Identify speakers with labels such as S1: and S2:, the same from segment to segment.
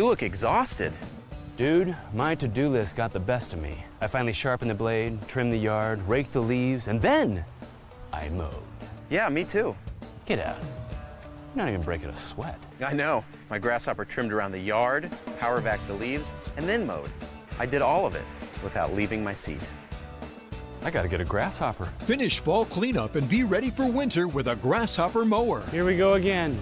S1: look exhausted.
S2: Dude, my to-do list got the best of me. I finally sharpened the blade, trimmed the yard, raked the leaves, and then I mowed.
S1: Yeah, me too.
S2: Get out. You're not even breaking a sweat.
S1: I know. My grasshopper trimmed around the yard, power vacked the leaves, and then mowed. I did all of it without leaving my seat.
S2: I gotta get a grasshopper.
S3: Finish fall cleanup and be ready for winter with a grasshopper mower.
S2: Here we go again.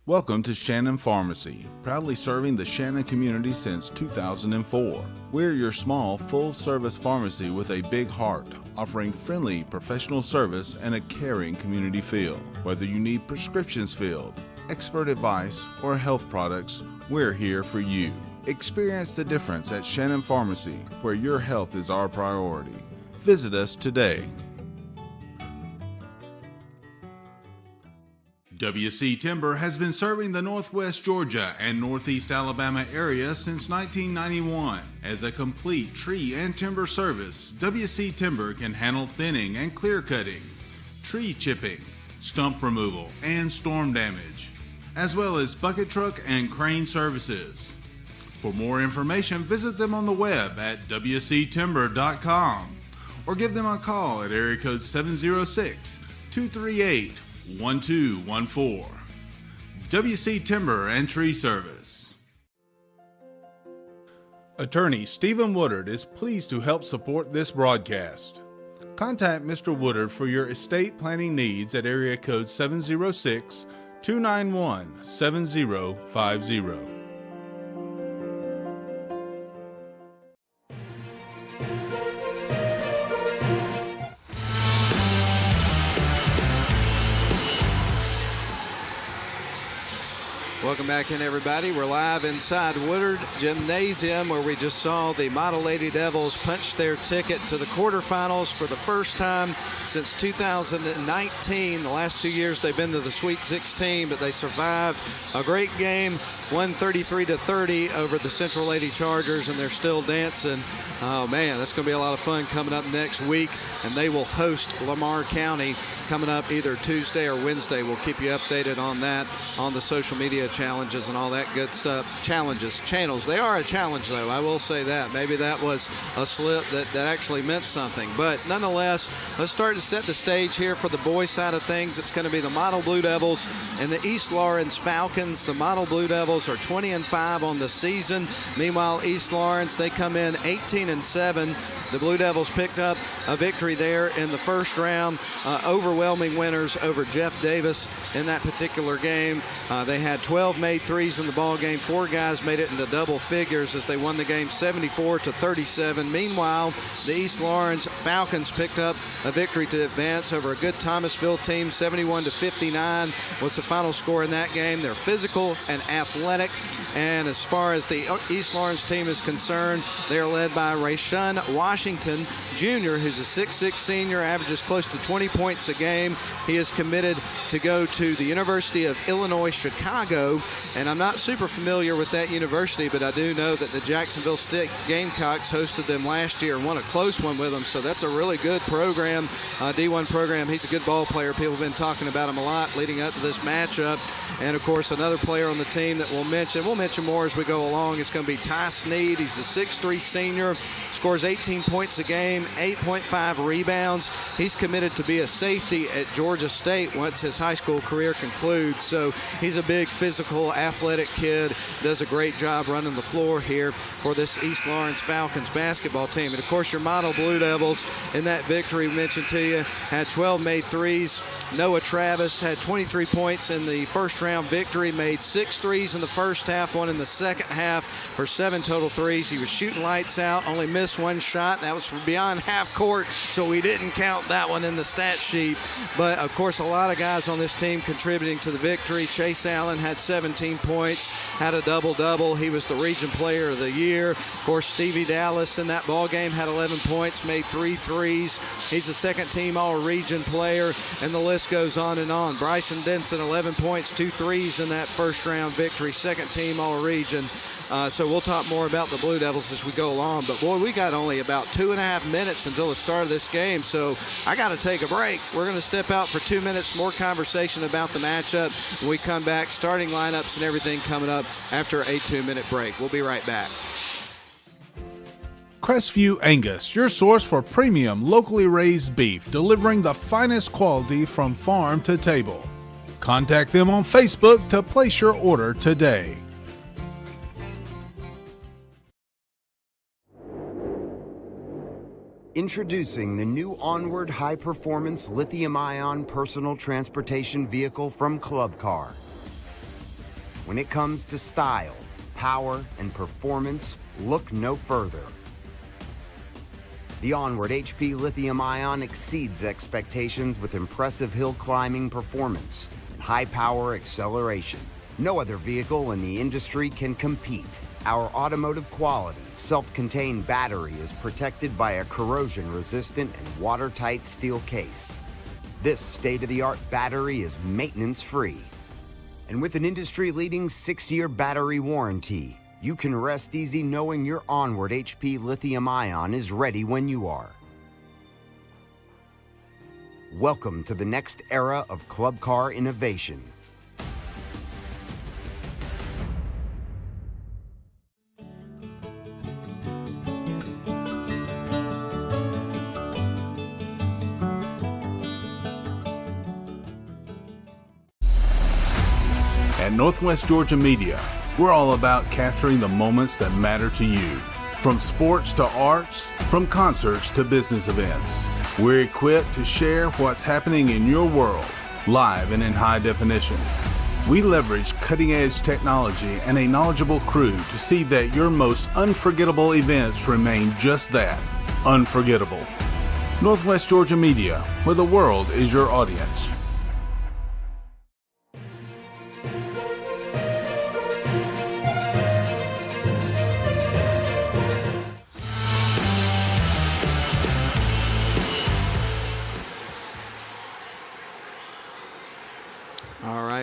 S4: Welcome to Shannon Pharmacy, proudly serving the Shannon community since 2004. We're your small, full-service pharmacy with a big heart, offering friendly, professional service and a caring community feel. Whether you need prescriptions filled, expert advice, or health products, we're here for you. Experience the difference at Shannon Pharmacy, where your health is our priority. Visit us today. WC Timber has been serving the Northwest Georgia and Northeast Alabama area since 1991. As a complete tree and timber service, WC Timber can handle thinning and clear cutting, tree chipping, stump removal, and storm damage, as well as bucket truck and crane services. For more information, visit them on the web at wctimber.com or give them a call at area code 706-238-1214. WC Timber and Tree Service. Attorney Stephen Woodard is pleased to help support this broadcast. Contact Mr. Woodard for your estate planning needs at area code 706-291-7050.
S5: Welcome back in, everybody. We're live inside Woodard Gymnasium, where we just saw the Model Lady Devils punch their ticket to the quarterfinals for the first time since 2019. The last 2 years they've been to the Sweet 16, but they survived a great game, won 33-30 over the Central Lady Chargers, and they're still dancing. Oh man, that's going to be a lot of fun coming up next week, and they will host Lamar County coming up either Tuesday or Wednesday. We'll keep you updated on that on the social media challenges and all that good stuff. Channels. They are a challenge, though. I will say that. Maybe that was a slip that actually meant something. But nonetheless, let's start to set the stage here for the boys' side of things. It's going to be the Model Blue Devils and the East Lawrence Falcons. The Model Blue Devils are 20-5 on the season. Meanwhile, East Lawrence, they come in 18-7. The Blue Devils picked up a victory there in the first round. Overwhelming winners over Jeff Davis in that particular game. They had 12 made threes in the ball game. 4 guys made it into double figures as they won the game 74-37. Meanwhile, the East Lawrence Falcons picked up a victory to advance over a good Thomasville team. 71-59 was the final score in that game. They're physical and athletic. And as far as the East Lawrence team is concerned, they're led by Rayshun Washington Jr., who's a 6'6 senior, averages close to 20 points a game. He is committed to go to the University of Illinois Chicago, and I'm not super familiar with that university, but I do know that the Jacksonville State Gamecocks hosted them last year and won a close one with them, so that's a really good program, D1 program. He's a good ball player. People have been talking about him a lot leading up to this matchup. And, of course, another player on the team that we'll mention more as we go along. It's going to be Ty Sneed. He's a 6'3 senior, scores 18 points a game, 8.5 rebounds. He's committed to be a safety at Georgia State once his high school career concludes. So he's a big, physical, athletic kid, does a great job running the floor here for this East Lawrence Falcons basketball team. And, of course, your Model Blue Devils in that victory mentioned to you had 12 made threes. Noah Travis had 23 points in the first round victory, made 6 threes in the first half, 1 in the second half for 7 total threes. He was shooting lights out, only missed 1 shot. That was from beyond half court, so we didn't count that one in the stat sheet. But, of course, a lot of guys on this team contributing to the victory. Chase Allen had 7 17 points, had a double-double. He was the region player of the year. Of course, Stevie Dallas in that ball game had 11 points, made 3 threes. He's a second-team all-region player, and the list goes on and on. Bryson Denson, 11 points, 2 threes in that first-round victory, second-team all-region. So we'll talk more about the Blue Devils as we go along. But, boy, we got only about 2.5 minutes until the start of this game, so I got to take a break. We're going to step out for 2 minutes, more conversation about the matchup. When we come back, starting lineups and everything coming up after a 2-minute break. We'll be right back.
S4: Crestview Angus, your source for premium, locally raised beef, delivering the finest quality from farm to table. Contact them on Facebook to place your order today.
S6: Introducing the new Onward high-performance lithium-ion personal transportation vehicle from Club Car. When it comes to style, power, and performance, look no further. The Onward HP lithium-ion exceeds expectations with impressive hill climbing performance and high-power acceleration. No other vehicle in the industry can compete. Our automotive quality, self-contained battery is protected by a corrosion-resistant and watertight steel case. This state-of-the-art battery is maintenance-free. And with an industry-leading 6-year battery warranty, you can rest easy knowing your Onward HP lithium-ion is ready when you are. Welcome to the next era of Club Car innovation.
S4: At Northwest Georgia Media, we're all about capturing the moments that matter to you. From sports to arts, from concerts to business events, we're equipped to share what's happening in your world, live and in high definition. We leverage cutting-edge technology and a knowledgeable crew to see that your most unforgettable events remain just that, unforgettable. Northwest Georgia Media, where the world is your audience.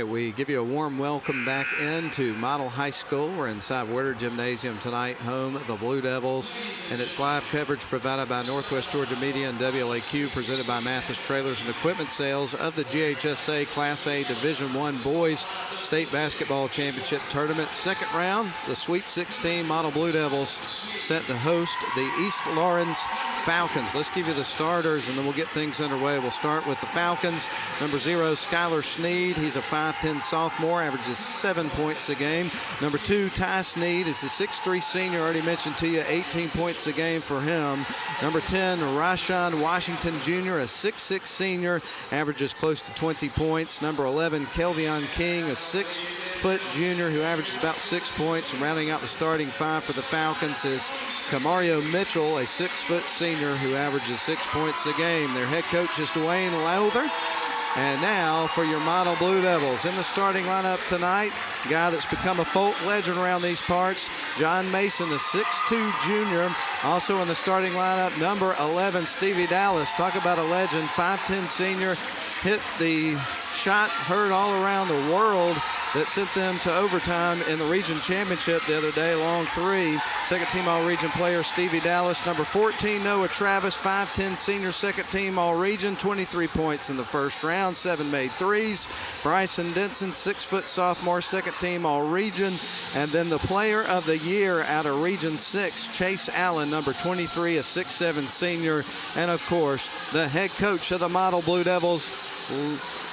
S5: We give you a warm welcome back into Model High School. We're inside Woodard Gymnasium tonight, home of the Blue Devils, and it's live coverage provided by Northwest Georgia Media and WLAQ, presented by Mathis Trailers and Equipment Sales of the GHSA Class A Division I Boys State Basketball Championship Tournament. Second round, the Sweet 16 Model Blue Devils set to host the East Lawrence Falcons. Let's give you the starters, and then we'll get things underway. We'll start with the Falcons. Number 0, Skylar Sneed. He's a 5'10 sophomore, averages 7 points a game. Number 2, Ty Sneed is a 6'3 senior. Already mentioned to you, 18 points a game for him. Number 10, Rashawn Washington Jr., a 6'6 senior, averages close to 20 points. Number 11, Kelvion King, a 6-foot junior who averages about 6 points. And rounding out the starting 5 for the Falcons is Kamario Mitchell, a 6-foot senior who averages 6 points a game. Their head coach is Dwayne Lowther. And now for your Model Blue Devils. In the starting lineup tonight, a guy that's become a folk legend around these parts, John Mason, a 6'2 junior. Also in the starting lineup, number 11, Stevie Dallas. Talk about a legend, 5'10 senior. Hit the shot heard all around the world that sent them to overtime in the region championship the other day, long 3. Second team all-region player Stevie Dallas. Number 14, Noah Travis, 5'10 senior, second team all-region, 23 points in the first round, 7 made threes. Bryson Denson, 6-foot sophomore, second team all-region. And then the player of the year out of Region 6, Chase Allen, number 23, a 6'7 senior. And of course, the head coach of the Model Blue Devils.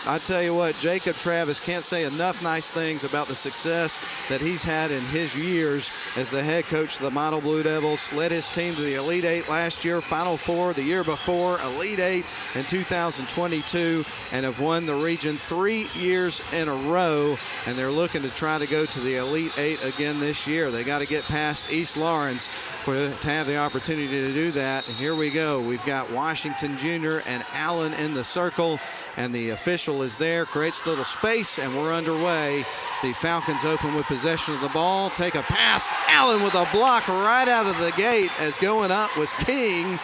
S5: I tell you what, Jacob Travis can't say enough nice things about the success that he's had in his years as the head coach of the Model Blue Devils. Led his team to the Elite 8 last year, Final 4 the year before, Elite 8 in 2022, and have won the region 3 years in a row, and they're looking to try to go to the Elite 8 again this year. They got to get past East Lawrence. to have the opportunity to do that. And here we go. We've got Washington Jr. and Allen in the circle, and the official is there, creates a little space, and we're underway. The Falcons open with possession of the ball, take a pass. Allen with a block right out of the gate as going up was King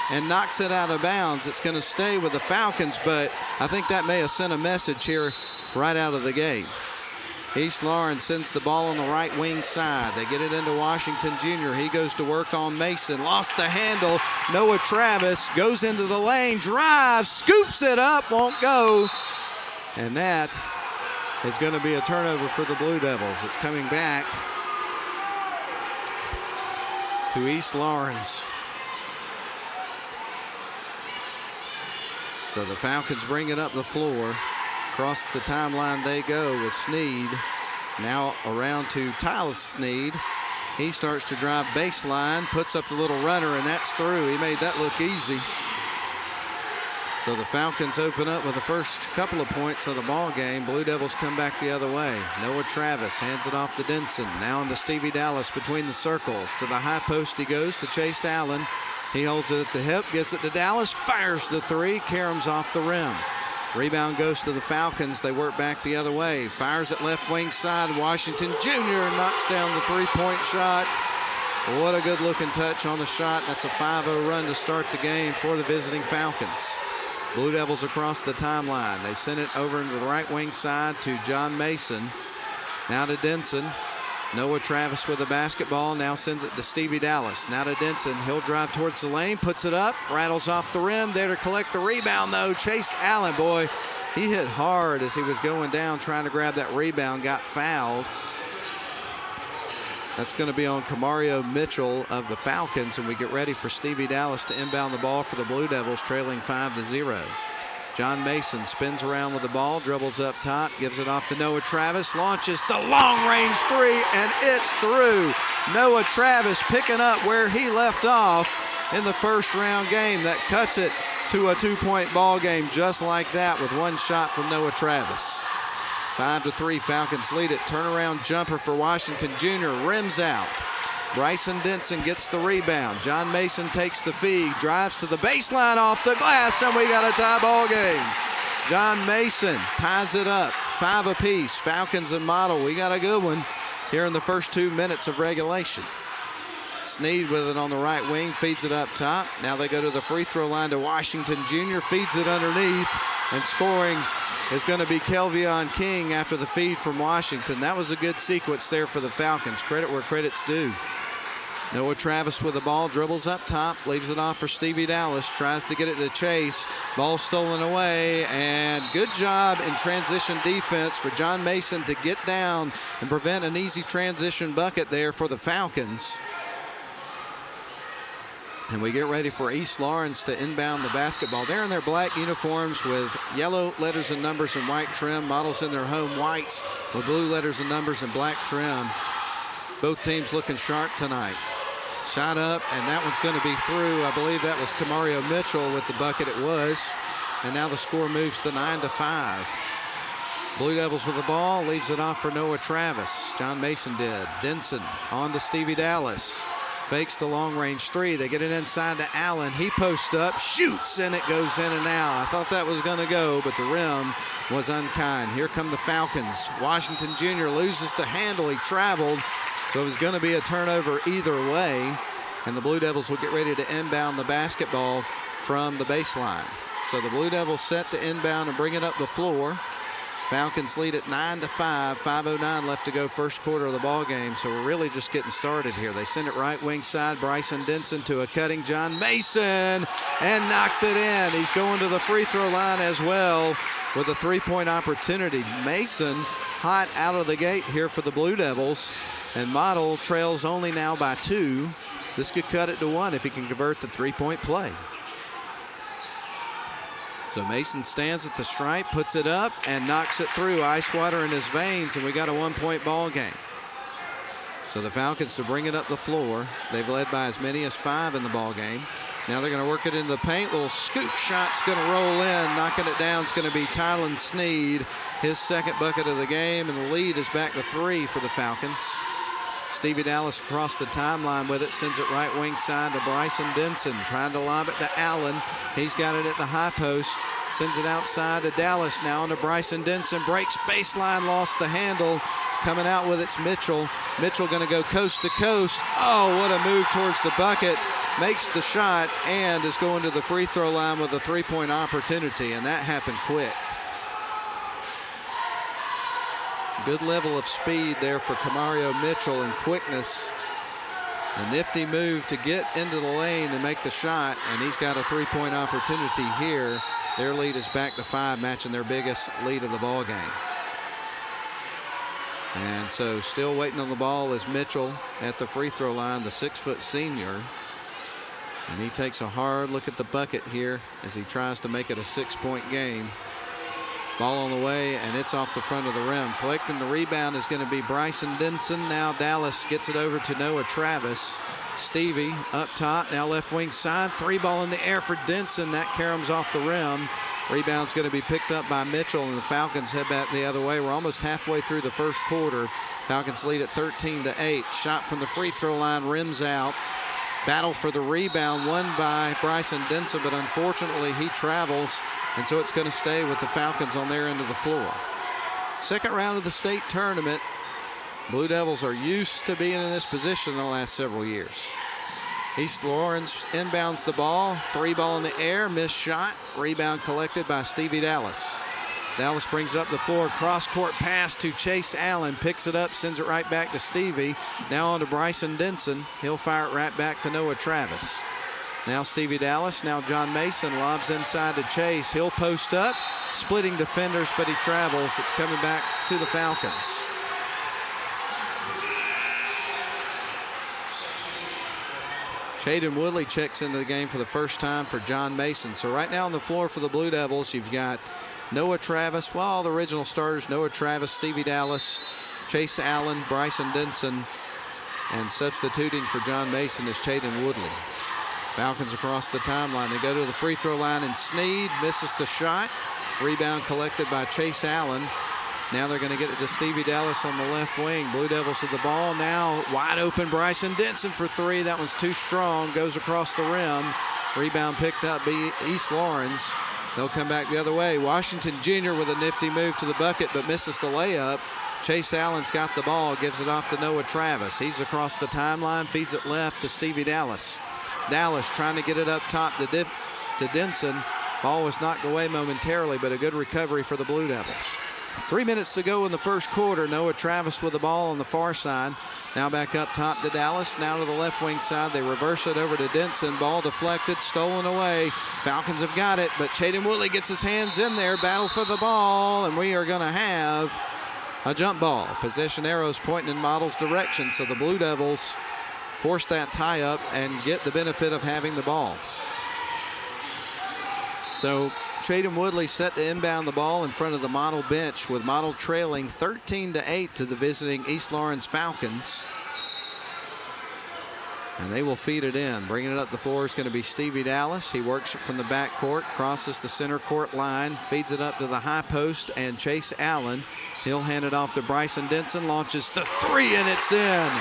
S5: and knocks it out of bounds. It's going to stay with the Falcons, but I think that may have sent a message here right out of the gate. East Lawrence sends the ball on the right wing side. They get it into Washington Jr. He goes to work on Mason. Lost the handle. Noah Travis goes into the lane, drives, scoops it up, won't go. And that is going to be a turnover for the Blue Devils. It's coming back to East Lawrence. So the Falcons bring it up the floor. Across the timeline they go with Sneed. Now around to Tyler Sneed. He starts to drive baseline, puts up the little runner, and that's through. He made that look easy. So the Falcons open up with the first couple of points of the ball game. Blue Devils come back the other way. Noah Travis hands it off to Denson. Now into Stevie Dallas between the circles. To the high post he goes to Chase Allen. He holds it at the hip, gets it to Dallas, fires the three, caroms off the rim. Rebound goes to the Falcons. They work back the other way. Fires at left wing side. Washington Jr. knocks down the three-point shot. What a good-looking touch on the shot. That's a 5-0 run to start the game for the visiting Falcons. Blue Devils across the timeline. They send it over into the right wing side to John Mason. Now to Denson. Noah Travis with the basketball, now sends it to Stevie Dallas. Now to Denson, he'll drive towards the lane, puts it up, rattles off the rim. There to collect the rebound though, Chase Allen, boy, he hit hard as he was going down trying to grab that rebound, got fouled. That's going to be on Kamario Mitchell of the Falcons, and we get ready for Stevie Dallas to inbound the ball for the Blue Devils, trailing 5-0. John Mason spins around with the ball, dribbles up top, gives it off to Noah Travis, launches the long-range three, and it's through. Noah Travis picking up where he left off in the first round game. That cuts it to a 2-point ball game just like that with one shot from Noah Travis. 5-3, Falcons lead it. Turnaround jumper for Washington Jr. rims out. Bryson Denson gets the rebound. John Mason takes the feed, drives to the baseline off the glass, and we got a tie ball game. John Mason ties it up, 5 apiece. Falcons and Model, we got a good one here in the first 2 minutes of regulation. Sneed with it on the right wing, feeds it up top. Now they go to the free throw line to Washington Jr., feeds it underneath, and scoring is going to be Kelvion King after the feed from Washington. That was a good sequence there for the Falcons. Credit where credit's due. Noah Travis with the ball, dribbles up top, leaves it off for Stevie Dallas, tries to get it to Chase. Ball stolen away, and good job in transition defense for John Mason to get down and prevent an easy transition bucket there for the Falcons. And we get ready for East Lawrence to inbound the basketball. They're in their black uniforms with yellow letters and numbers and white trim. Models in their home whites with blue letters and numbers and black trim. Both teams looking sharp tonight. Shot up, and that one's going to be through. I believe that was Kamario Mitchell with the bucket. It was. And now the score moves to 9-5. Blue Devils with the ball, leaves it off for Noah Travis. John Mason did. Denson on to Stevie Dallas. Fakes the long-range three. They get it inside to Allen. He posts up, shoots, and it goes in and out. I thought that was going to go, but the rim was unkind. Here come the Falcons. Washington Jr. loses the handle. He traveled, so it was going to be a turnover either way, and the Blue Devils will get ready to inbound the basketball from the baseline. So the Blue Devils set to inbound and bring it up the floor. Falcons lead at 9-5, 5:09 left to go first quarter of the ball game, so we're really just getting started here. They send it right wing side, Bryson Denson to a cutting John Mason, and knocks it in. He's going to the free throw line as well with a three-point opportunity. Mason hot out of the gate here for the Blue Devils, and Model trails only now by 2. This could cut it to 1 if he can convert the three-point play. So Mason stands at the stripe, puts it up, and knocks it through. Ice water in his veins, and we got a 1-point ball game. So the Falcons to bring it up the floor. They've led by as many as 5 in the ball game. Now they're going to work it into the paint. Little scoop shot's going to roll in. Knocking it down is going to be Tylen Sneed, his second bucket of the game, and the lead is back to 3 for the Falcons. Stevie Dallas across the timeline with it, sends it right wing side to Bryson Denson, trying to lob it to Allen. He's got it at the high post, sends it outside to Dallas, now to Bryson Denson, breaks baseline, lost the handle. Coming out with it's Mitchell. Mitchell going to go coast to coast. Oh, what a move towards the bucket. Makes the shot and is going to the free throw line with a three-point opportunity, and that happened quick. Good level of speed there for Kamario Mitchell and quickness. A nifty move to get into the lane and make the shot, and he's got a three-point opportunity here. Their lead is back to 5, matching their biggest lead of the ball game. And so still waiting on the ball is Mitchell at the free throw line, the 6-foot senior. And he takes a hard look at the bucket here as he tries to make it a 6-point game. Ball on the way, and it's off the front of the rim. Collecting the rebound is going to be Bryson Denson. Now Dallas gets it over to Noah Travis. Stevie up top, now left wing side. 3-ball in the air for Denson. That caroms off the rim. Rebound's going to be picked up by Mitchell, and the Falcons head back the other way. We're almost halfway through the first quarter. Falcons lead at 13-8. Shot from the free throw line, rims out. Battle for the rebound, won by Bryson Denson, but unfortunately he travels, and so it's going to stay with the Falcons on their end of the floor. Second round of the state tournament. Blue Devils are used to being in this position in the last several years. East Lawrence inbounds the ball. 3-ball in the air, missed shot. Rebound collected by Stevie Dallas. Dallas brings up the floor, cross-court pass to Chase Allen, picks it up, sends it right back to Stevie. Now on to Bryson Denson. He'll fire it right back to Noah Travis. Now Stevie Dallas, now John Mason lobs inside to Chase. He'll post up, splitting defenders, but he travels. It's coming back to the Falcons. Chaden Woodley checks into the game for the first time for John Mason. So right now on the floor for the Blue Devils, you've got Noah Travis, well, all the original starters, Noah Travis, Stevie Dallas, Chase Allen, Bryson Denson, and substituting for John Mason is Chaden Woodley. Falcons across the timeline. They go to the free throw line, and Sneed misses the shot. Rebound collected by Chase Allen. Now they're going to get it to Stevie Dallas on the left wing. Blue Devils with the ball. Now wide open Bryson Denson for 3. That one's too strong. Goes across the rim. Rebound picked up by East Lawrence. They'll come back the other way. Washington Jr. with a nifty move to the bucket, but misses the layup. Chase Allen's got the ball, gives it off to Noah Travis. He's across the timeline, feeds it left to Stevie Dallas. Dallas trying to get it up top to Denson. Ball was knocked away momentarily, but a good recovery for the Blue Devils. 3 minutes to go in the first quarter. Noah Travis with the ball on the far side. Now back up top to Dallas. Now to the left wing side. They reverse it over to Denson. Ball deflected, stolen away. Falcons have got it, but Chaden Woodley gets his hands in there. Battle for the ball, and we are going to have a jump ball. Possession arrows pointing in Model's direction, so the Blue Devils force that tie up and get the benefit of having the ball. So Chaden Woodley set to inbound the ball in front of the Model bench, with Model trailing 13-8 to the visiting East Lawrence Falcons. And they will feed it in. Bringing it up the floor is going to be Stevie Dallas. He works it from the back court, crosses the center court line, feeds it up to the high post, and Chase Allen. He'll hand it off to Bryson Denson, launches the 3, and it's in.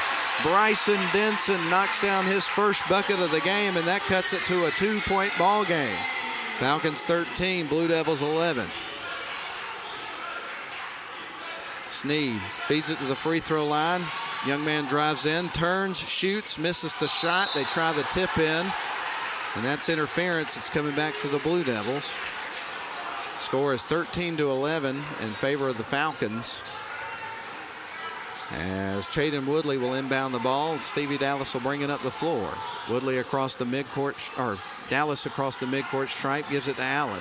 S5: Bryson Denson knocks down his first bucket of the game, and that cuts it to a 2-point ball game. Falcons 13, Blue Devils 11. Sneed feeds it to the free throw line. Young man drives in, turns, shoots, misses the shot. They try the tip in, and that's interference. It's coming back to the Blue Devils. Score is 13-11 in favor of the Falcons, as Chaden Woodley will inbound the ball. Stevie Dallas will bring it up the floor. Woodley across the midcourt, or Dallas across the midcourt stripe, gives it to Allen.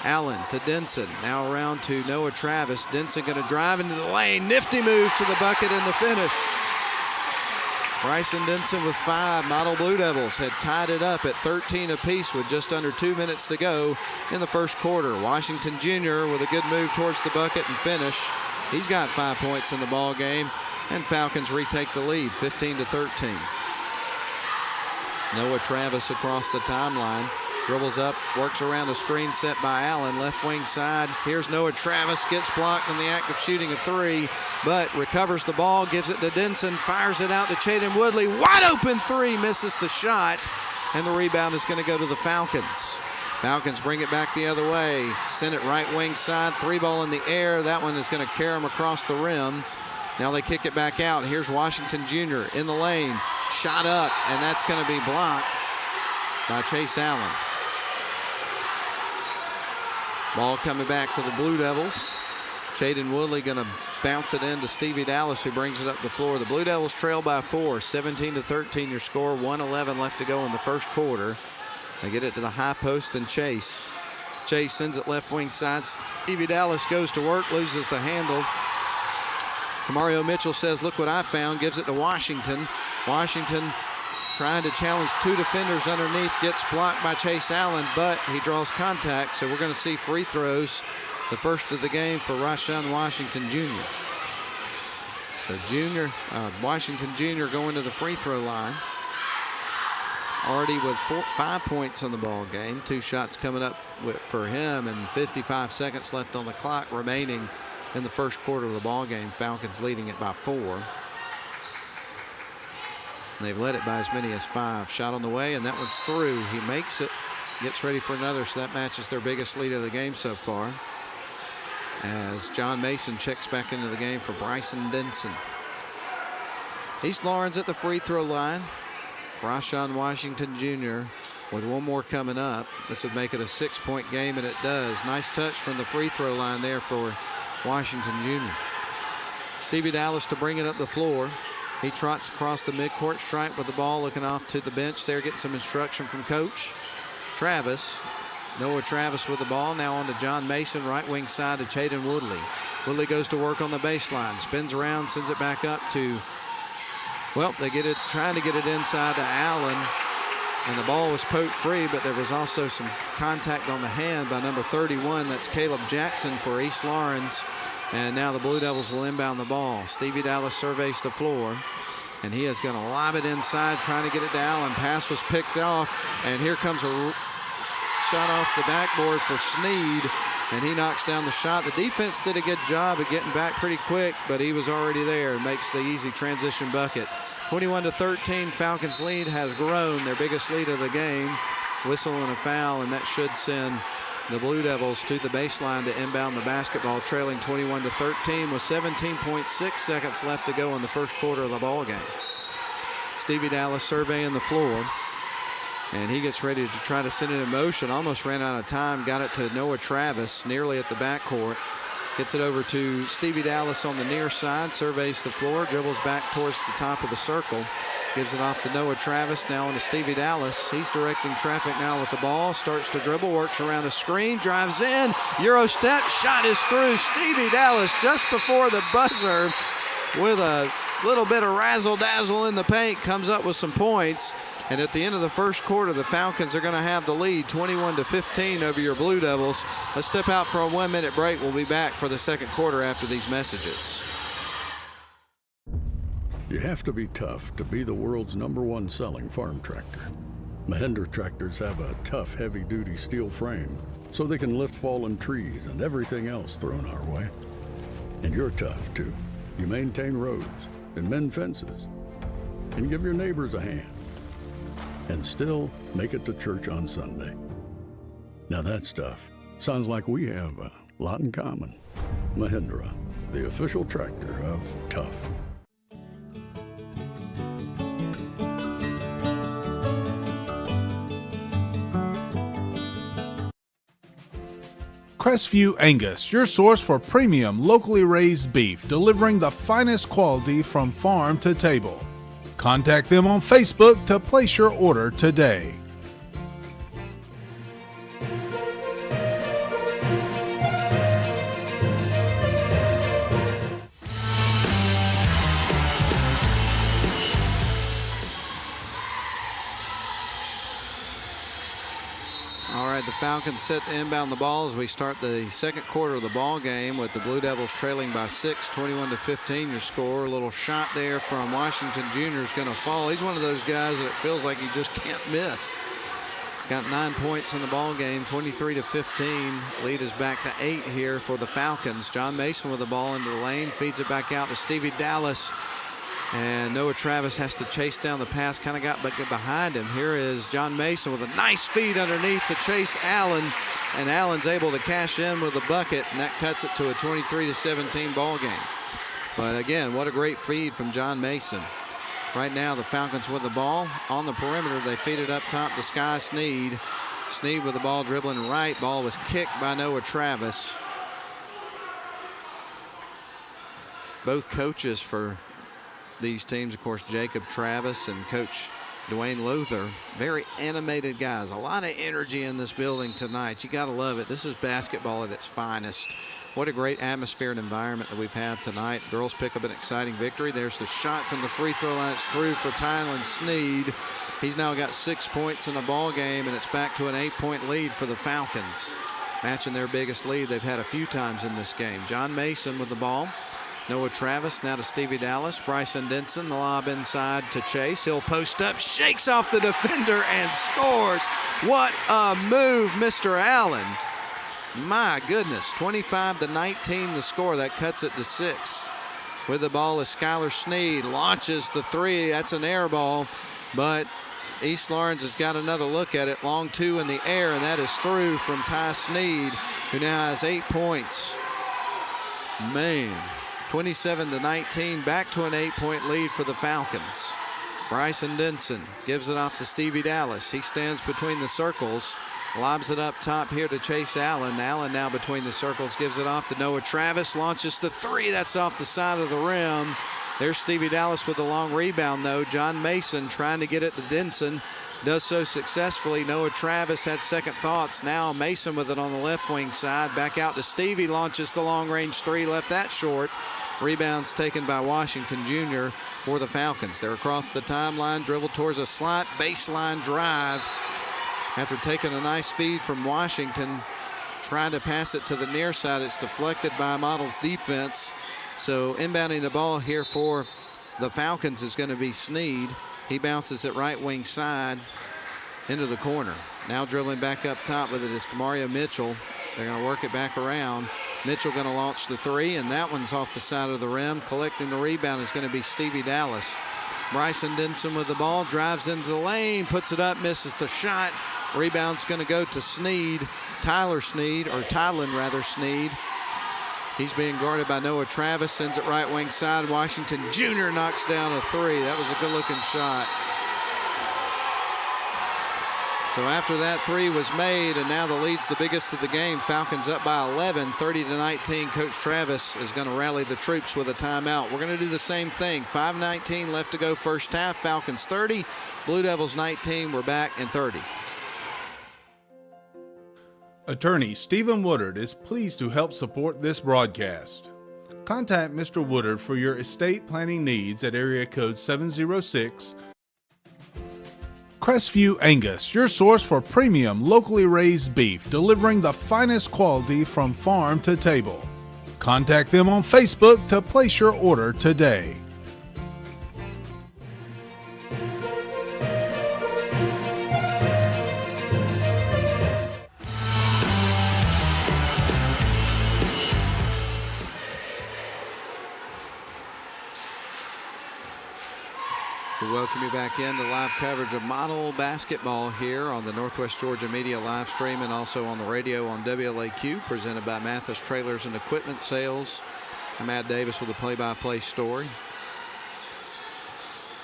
S5: Allen to Denson, now around to Noah Travis. Denson going to drive into the lane. Nifty move to the bucket and the finish. Bryson Denson with 5. Model Blue Devils had tied it up at 13 apiece with just under 2 minutes to go in the first quarter. Washington Jr. with a good move towards the bucket and finish. He's got 5 points in the ball game, and Falcons retake the lead, 15-13. Noah Travis across the timeline. Dribbles up, works around a screen set by Allen, left wing side. Here's Noah Travis, gets blocked in the act of shooting a three, but recovers the ball, gives it to Denson, fires it out to Chaden Woodley. Wide open three, misses the shot, and the rebound is going to go to the Falcons. Falcons bring it back the other way. Send it right wing side, three ball in the air. That one is going to carry them across the rim. Now they kick it back out. Here's Washington Jr. in the lane. Shot up, and that's going to be blocked by Chase Allen. Ball coming back to the Blue Devils. Chaden Woodley going to bounce it in to Stevie Dallas, who brings it up the floor. The Blue Devils trail by 4, 17-13 your score, 1:11 left to go in the first quarter. They get it to the high post and Chase. Chase sends it left wing side. Stevie Dallas goes to work, loses the handle. Mario Mitchell says, look what I found, gives it to Washington. Washington trying to challenge two defenders underneath, gets blocked by Chase Allen, but he draws contact, so we're going to see free throws, the first of the game for Rashawn Washington Jr. So Washington Jr. going to the free throw line. Already with 5 points on the ball game, 2 shots coming up for him, and 55 seconds left on the clock remaining in the first quarter of the ball game. Falcons leading it by 4. They've led it by as many as 5. Shot on the way, and that one's through. He makes it, gets ready for another, so that matches their biggest lead of the game so far, as John Mason checks back into the game for Bryson Denson. East Lawrence at the free throw line. Rashawn Washington Jr. with one more coming up. This would make it a 6-point game, and it does. Nice touch from the free throw line there for Washington Jr. Stevie Dallas to bring it up the floor. He trots across the midcourt stripe with the ball, looking off to the bench there, getting some instruction from Coach Travis. Noah Travis with the ball. Now on to John Mason, right wing side to Chaden Woodley. Woodley goes to work on the baseline, spins around, sends it back up to, well, they get it, trying to get it inside to Allen, and the ball was poked free, but there was also some contact on the hand by number 31. That's Caleb Jackson for East Lawrence. And now the Blue Devils will inbound the ball. Stevie Dallas surveys the floor, and he is going to lob it inside, trying to get it to Allen. Pass was picked off, and here comes a shot off the backboard for Sneed, and he knocks down the shot. The defense did a good job of getting back pretty quick, but he was already there and makes the easy transition bucket. 21-13, Falcons lead has grown, their biggest lead of the game. Whistle and a foul, and that should send the Blue Devils to the baseline to inbound the basketball, trailing 21-13 with 17.6 seconds left to go in the first quarter of the ball game. Stevie Dallas surveying the floor, and he gets ready to try to send it in motion. Almost ran out of time, got it to Noah Travis nearly at the backcourt. Gets it over to Stevie Dallas on the near side, surveys the floor, dribbles back towards the top of the circle, gives it off to Noah Travis, now on to Stevie Dallas. He's directing traffic now with the ball, starts to dribble, works around a screen, drives in, Euro step, shot is through. Stevie Dallas just before the buzzer with a little bit of razzle-dazzle in the paint, comes up with some points. And at the end of the first quarter, the Falcons are going to have the lead, 21-15 over your Blue Devils. Let's step out for a 1-minute break. We'll be back for the second quarter after these messages.
S7: You have to be tough to be the world's #1 selling farm tractor. Mahindra tractors have a tough, heavy-duty steel frame, so they can lift fallen trees and everything else thrown our way. And you're tough, too. You maintain roads and mend fences and give your neighbors a hand, and still make it to church on Sunday. Now that stuff sounds like we have a lot in common. Mahindra, the official tractor of tough.
S4: Crestview Angus, your source for premium locally raised beef, delivering the finest quality from farm to table. Contact them on Facebook to place your order today.
S5: All right, the Falcons set to inbound the ball as we start the second quarter of the ball game, with the Blue Devils trailing by 6, 21-15 your score. A little shot there from Washington Jr. is going to fall. He's one of those guys that it feels like he just can't miss. He's got 9 points in the ball game, 23-15. Lead is back to 8 here for the Falcons. John Mason with the ball into the lane, feeds it back out to Stevie Dallas. And Noah Travis has to chase down the pass, kind of got behind him. Here is John Mason with a nice feed underneath to Chase Allen. And Allen's able to cash in with a bucket, and that cuts it to a 23-17 ball game. But again, what a great feed from John Mason. Right now, the Falcons with the ball on the perimeter. They feed it up top to Sky Sneed. Sneed with the ball dribbling right. Ball was kicked by Noah Travis. Both coaches for these teams, of course, Jacob Travis and Coach Dwayne Luther, very animated guys. A lot of energy in this building tonight. You got to love it. This is basketball at its finest. What a great atmosphere and environment that we've had tonight. Girls pick up an exciting victory. There's the shot from the free throw line. It's through for Tylen Sneed. He's now got 6 points in the ball game, and it's back to an 8-point lead for the Falcons, matching their biggest lead they've had a few times in this game. John Mason with the ball. Noah Travis now to Stevie Dallas. Bryson Denson, the lob inside to Chase. He'll post up, shakes off the defender, and scores. What a move, Mr. Allen. My goodness, 25-19 the score. That cuts it to 6. With the ball is Skylar Sneed. Launches the 3. That's an air ball, but East Lawrence has got another look at it. Long 2 in the air, and that is through from Ty Sneed, who now has 8 points. Man. 27-19, back to an 8-point lead for the Falcons. Bryson Denson gives it off to Stevie Dallas. He stands between the circles, lobs it up top here to Chase Allen. Allen now between the circles, gives it off to Noah Travis, launches the 3. That's off the side of the rim. There's Stevie Dallas with the long rebound, though. John Mason trying to get it to Denson. Does so successfully. Noah Travis had second thoughts. Now Mason with it on the left wing side. Back out to Stevie. Launches the long range 3. Left that short. Rebounds taken by Washington Jr. for the Falcons. They're across the timeline. Dribble towards a slot. Baseline drive. After taking a nice feed from Washington, trying to pass it to the near side. It's deflected by Model's defense. So inbounding the ball here for the Falcons is going to be Sneed. He bounces it right wing side into the corner. Now dribbling back up top with it is Kamaria Mitchell. They're going to work it back around. Mitchell going to launch the 3, and that one's off the side of the rim. Collecting the rebound is going to be Stevie Dallas. Bryson Denson with the ball, drives into the lane, puts it up, misses the shot. Rebound's going to go to Sneed, Tylen Sneed. He's being guarded by Noah Travis, sends it right wing side. Washington Jr. knocks down a 3. That was a good looking shot. So after that 3 was made, and now the lead's the biggest of the game. Falcons up by 11, 30-19. Coach Travis is going to rally the troops with a timeout. We're going to do the same thing. 5:19 left to go first half. Falcons 30, Blue Devils 19. We're back in 30.
S4: Attorney Stephen Woodard is pleased to help support this broadcast. Contact Mr. Woodard for your estate planning needs at area code 706. Crestview Angus, your source for premium locally raised beef, delivering the finest quality from farm to table. Contact them on Facebook to place your order today.
S5: We welcome you back into live coverage of Model Basketball here on the Northwest Georgia Media live stream and also on the radio on WLAQ, presented by Mathis Trailers and Equipment Sales. I'm Matt Davis with a play-by-play story.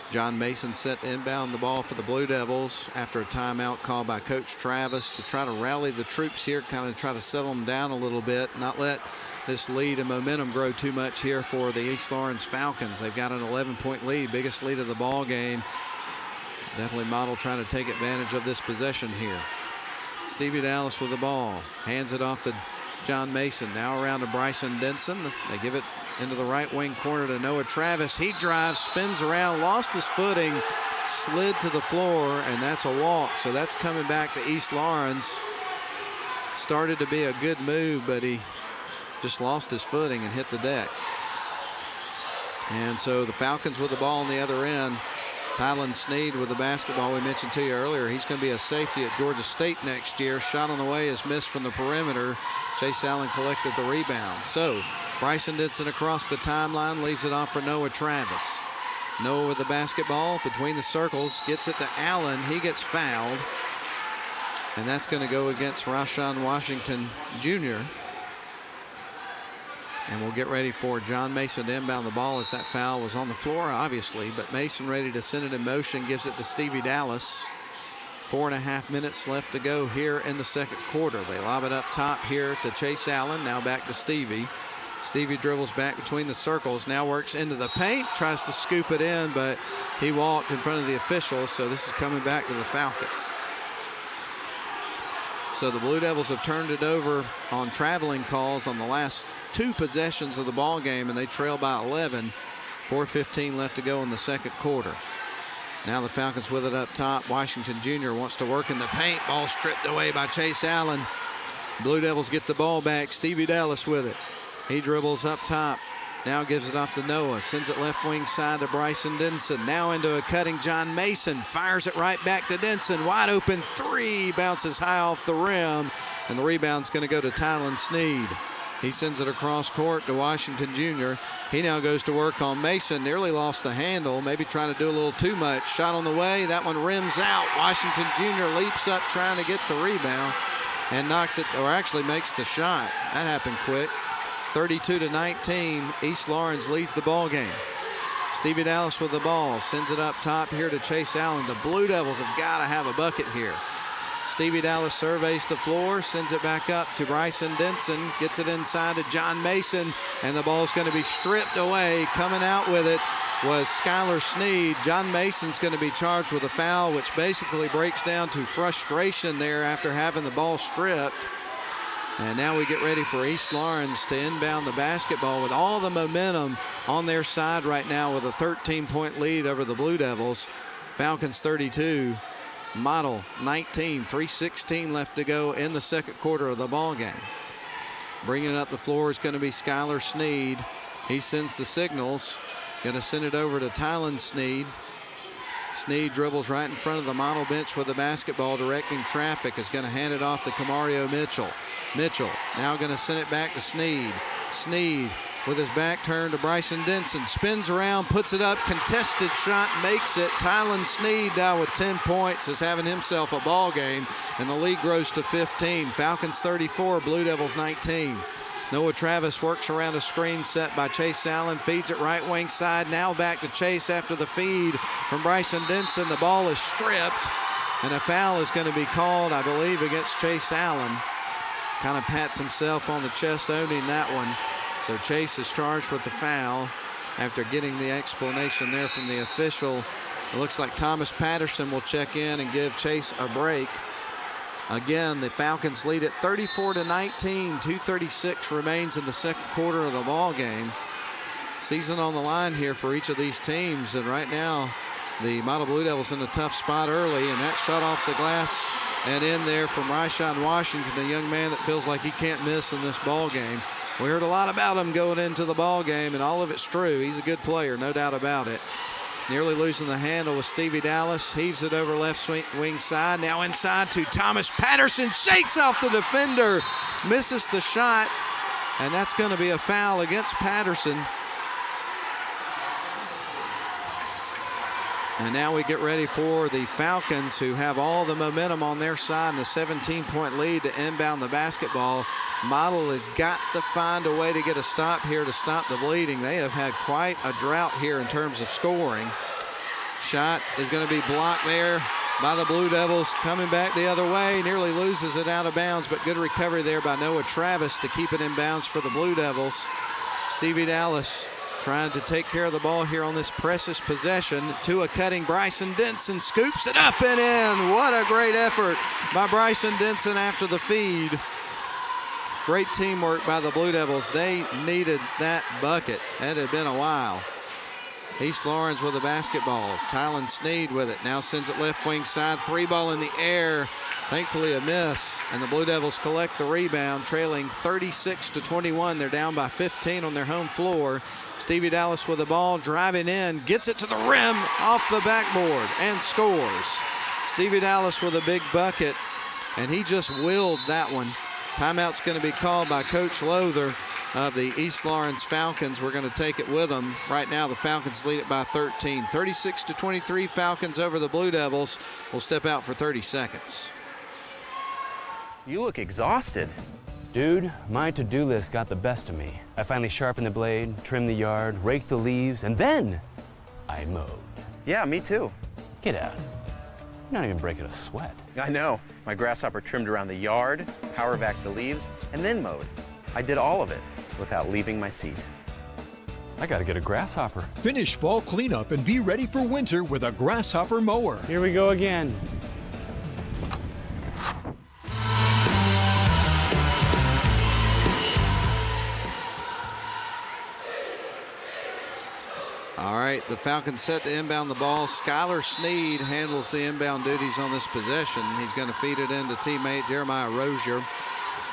S5: John Mason set to inbound the ball for the Blue Devils after a timeout called by Coach Travis to try to rally the troops here, kind of try to settle them down a little bit, not let this lead and momentum grow too much here for the East Lawrence Falcons. They've got an 11-point lead, biggest lead of the ball game. Definitely Model trying to take advantage of this possession here. Stevie Dallas with the ball, hands it off to John Mason. Now around to Bryson Denson. They give it into the right wing corner to Noah Travis. He drives, spins around, lost his footing, slid to the floor, and that's a walk. So that's coming back to East Lawrence. Started to be a good move, but he just lost his footing and hit the deck. And so the Falcons with the ball on the other end. Tylen Sneed with the basketball we mentioned to you earlier. He's going to be a safety at Georgia State next year. Shot on the way is missed from the perimeter. Chase Allen collected the rebound. So Bryson Denson across the timeline, leaves it off for Noah Travis. Noah with the basketball between the circles, gets it to Allen. He gets fouled. And that's going to go against Rashawn Washington Jr. And we'll get ready for John Mason to inbound the ball as that foul was on the floor, obviously. But Mason ready to send it in motion, gives it to Stevie Dallas. 4.5 minutes left to go here in the second quarter. They lob it up top here to Chase Allen. Now back to Stevie. Stevie dribbles back between the circles, now works into the paint, tries to scoop it in, but he walked in front of the officials, so this is coming back to the Falcons. So the Blue Devils have turned it over on traveling calls on the last 2 possessions of the ball game, and they trail by 11. 4:15 left to go in the second quarter. Now the Falcons with it up top. Washington Jr. wants to work in the paint. Ball stripped away by Chase Allen. Blue Devils get the ball back. Stevie Dallas with it. He dribbles up top. Now gives it off to Noah. Sends it left wing side to Bryson Denson. Now into a cutting John Mason. Fires it right back to Denson. Wide open 3. Bounces high off the rim. And the rebound's going to go to Tylen Sneed. He sends it across court to Washington Jr. He now goes to work on Mason. Nearly lost the handle. Maybe trying to do a little too much. Shot on the way. That one rims out. Washington Jr. leaps up trying to get the rebound and knocks it, or actually makes the shot. That happened quick. 32-19. East Lawrence leads the ball game. Stevie Dallas with the ball. Sends it up top here to Chase Allen. The Blue Devils have got to have a bucket here. Stevie Dallas surveys the floor, sends it back up to Bryson Denson, gets it inside to John Mason, and the ball's going to be stripped away. Coming out with it was Skylar Sneed. John Mason's going to be charged with a foul, which basically breaks down to frustration there after having the ball stripped. And now we get ready for East Lawrence to inbound the basketball with all the momentum on their side right now with a 13-point lead over the Blue Devils. Falcons 32. Model 19, 3:16 left to go in the second quarter of the ball game. Bringing it up the floor is going to be Skylar Sneed. He sends the signals. Going to send it over to Tylen Sneed. Sneed dribbles right in front of the model bench with the basketball, directing traffic. Is going to hand it off to Kamario Mitchell. Mitchell now going to send it back to Sneed. Sneed with his back turned to Bryson Denson. Spins around, puts it up, contested shot, makes it. Tylen Sneed now with 10 points is having himself a ball game, and the lead grows to 15. Falcons 34, Blue Devils 19. Noah Travis works around a screen set by Chase Allen, feeds it right wing side. Now back to Chase after the feed from Bryson Denson. The ball is stripped, and a foul is going to be called, I believe, against Chase Allen. Kind of pats himself on the chest owning that one. So Chase is charged with the foul after getting the explanation there from the official. It looks like Thomas Patterson will check in and give Chase a break. Again, the Falcons lead at 34-19. 2:36 remains in the second quarter of the ball game. Season on the line here for each of these teams, and right now the Model Blue Devils in a tough spot early, and that shot off the glass and in there from Rashawn Washington, a young man that feels like he can't miss in this ball game. We heard a lot about him going into the ball game, and all of it's true. He's a good player, no doubt about it. Nearly losing the handle with Stevie Dallas. Heaves it over left wing side. Now inside to Thomas Patterson. Shakes off the defender. Misses the shot, and that's going to be a foul against Patterson. And now we get ready for the Falcons, who have all the momentum on their side and a 17-point lead to inbound the basketball. Model has got to find a way to get a stop here to stop the bleeding. They have had quite a drought here in terms of scoring. Shot is going to be blocked there by the Blue Devils. Coming back the other way, nearly loses it out of bounds, but good recovery there by Noah Travis to keep it in bounds for the Blue Devils. Stevie Dallas trying to take care of the ball here on this precious possession. To a cutting Bryson Denson, scoops it up and in. What a great effort by Bryson Denson after the feed. Great teamwork by the Blue Devils. They needed that bucket. That had been a while. East Lawrence with the basketball. Tylen Sneed with it. Now sends it left wing side. 3-ball in the air. Thankfully a miss. And the Blue Devils collect the rebound, trailing 36-21. They're down by 15 on their home floor. Stevie Dallas with the ball, driving in, gets it to the rim, off the backboard, and scores. Stevie Dallas with a big bucket, and he just willed that one. Timeout's going to be called by Coach Lothar of the East Lawrence Falcons. We're going to take it with them. Right now, the Falcons lead it by 13. 36-23, Falcons over the Blue Devils. We'll step out for 30 seconds.
S1: You look exhausted.
S2: Dude, my to-do list got the best of me. I finally sharpened the blade, trimmed the yard, raked the leaves, and then I mowed.
S1: Yeah, me too.
S2: Get out. You're not even breaking a sweat.
S1: I know. My grasshopper trimmed around the yard, power vac the leaves, and then mowed. I did all of it without leaving my seat.
S2: I gotta get a grasshopper.
S3: Finish fall cleanup and be ready for winter with a Grasshopper mower.
S2: Here we go again.
S5: All right, the Falcons set to inbound the ball. Skylar Sneed handles the inbound duties on this possession. He's going to feed it into teammate Jeremiah Rozier.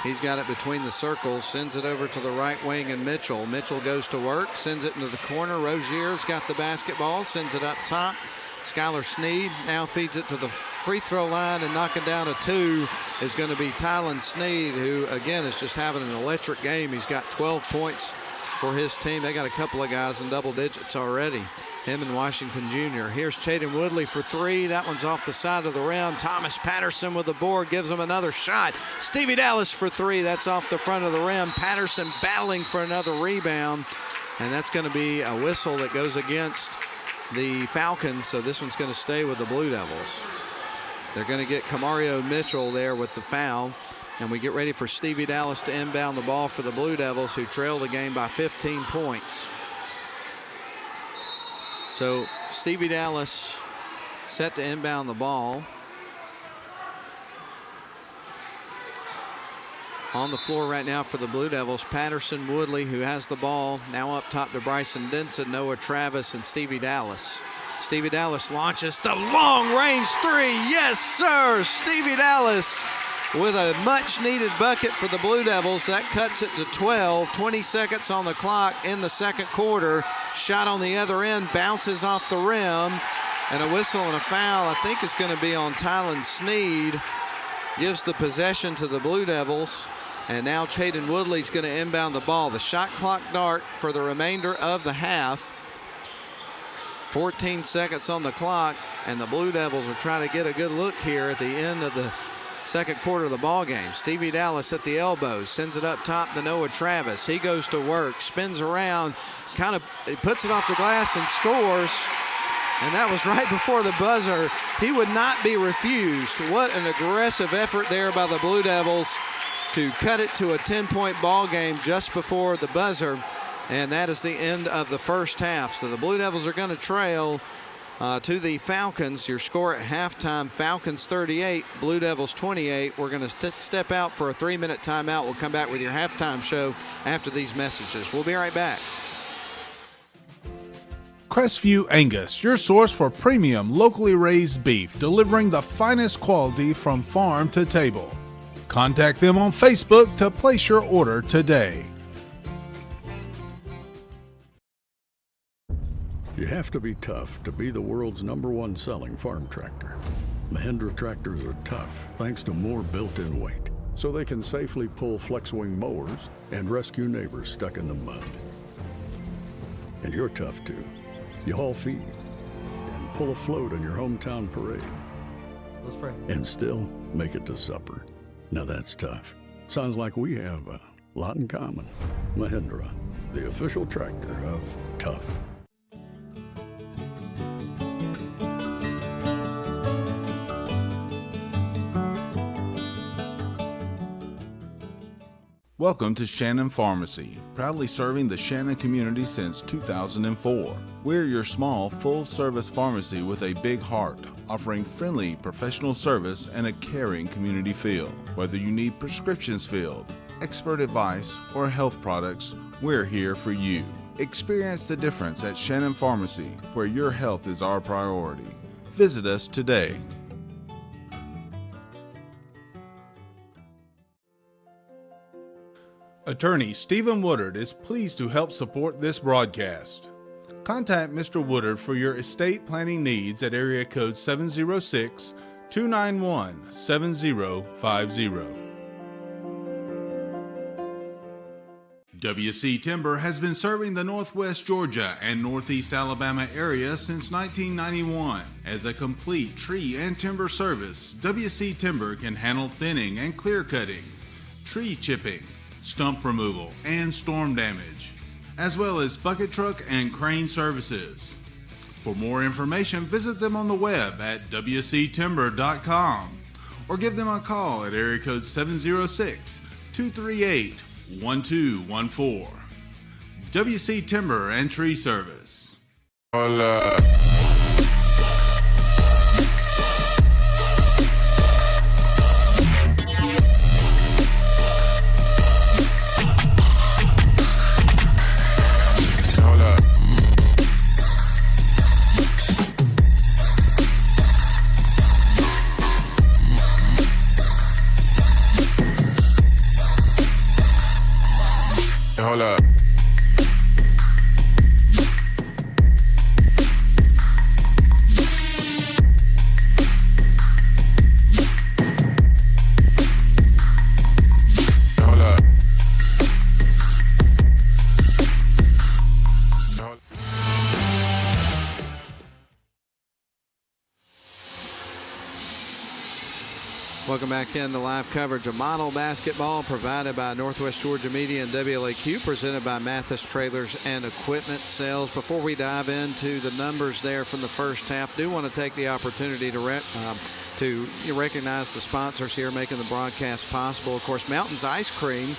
S5: He's got it between the circles, sends it over to the right wing, and Mitchell. Mitchell goes to work, sends it into the corner. Rozier's got the basketball, sends it up top. Skylar Sneed now feeds it to the free throw line, and knocking down a 2 is going to be Tylen Sneed, who again is just having an electric game. He's got 12 points for his team. They got a couple of guys in double digits already, him and Washington Jr. Here's Chaden Woodley for 3. That one's off the side of the rim. Thomas Patterson with the board gives him another shot. Stevie Dallas for 3. That's off the front of the rim. Patterson battling for another rebound, and that's going to be a whistle that goes against the Falcons, so this one's going to stay with the Blue Devils. They're going to get Kamario Mitchell there with the foul. And we get ready for Stevie Dallas to inbound the ball for the Blue Devils, who trail the game by 15 points. So Stevie Dallas set to inbound the ball. On the floor right now for the Blue Devils, Patterson, Woodley, who has the ball, now up top to Bryson Denson, Noah Travis, and Stevie Dallas. Stevie Dallas launches the long-range 3. Yes, sir! Stevie Dallas with a much-needed bucket for the Blue Devils. That cuts it to 12. 20 seconds on the clock in the second quarter. Shot on the other end, bounces off the rim, and a whistle and a foul, I think, is going to be on Tylen Sneed. Gives the possession to the Blue Devils. And now Chaden Woodley's going to inbound the ball. The shot clock dart for the remainder of the half. 14 seconds on the clock, and the Blue Devils are trying to get a good look here at the end of the second quarter of the ball game. Stevie Dallas at the elbows, sends it up top to Noah Travis. He goes to work, spins around, he puts it off the glass and scores. And that was right before the buzzer. He would not be refused. What an aggressive effort there by the Blue Devils to cut it to a 10-point ball game just before the buzzer. And that is the end of the first half. So the Blue Devils are going to trail to the Falcons. Your score at halftime, Falcons 38, Blue Devils 28. We're going to step out for a 3-minute timeout. We'll come back with your halftime show after these messages. We'll be right back.
S4: Crestview Angus, your source for premium locally raised beef, delivering the finest quality from farm to table. Contact them on Facebook to place your order today.
S7: You have to be tough to be the world's #1 selling farm tractor. Mahindra tractors are tough thanks to more built-in weight, so they can safely pull flex-wing mowers and rescue neighbors stuck in the mud. And you're tough too. You haul feed and pull a float in your hometown parade.
S8: Let's pray.
S7: And still make it to supper. Now that's tough. Sounds like we have a lot in common. Mahindra, the official tractor of tough.
S4: Welcome to Shannon Pharmacy, proudly serving the Shannon community since 2004. We're your small, full-service pharmacy with a big heart, offering friendly professional service and a caring community feel. Whether you need prescriptions filled, expert advice, or health products, we're here for you. Experience the difference at Shannon Pharmacy, where your health is our priority. Visit us today. Attorney Stephen Woodard is pleased to help support this broadcast. Contact Mr. Woodard for your estate planning needs at area code 706-291-7050. WC Timber has been serving the Northwest Georgia and Northeast Alabama area since 1991. As a complete tree and timber service, WC Timber can handle thinning and clear cutting, tree chipping, stump removal, and storm damage, as well as bucket truck and crane services. For more information, visit them on the web at wctimber.com or give them a call at area code 706-238-1214. WC Timber and Tree Service.
S8: Hold up.
S5: Welcome back into live coverage of model basketball provided by Northwest Georgia Media and WLAQ, presented by Mathis Trailers and Equipment Sales. Before we dive into the numbers there from the first half, do want to take the opportunity to recognize the sponsors here making the broadcast possible. Of course, Mountains Ice Cream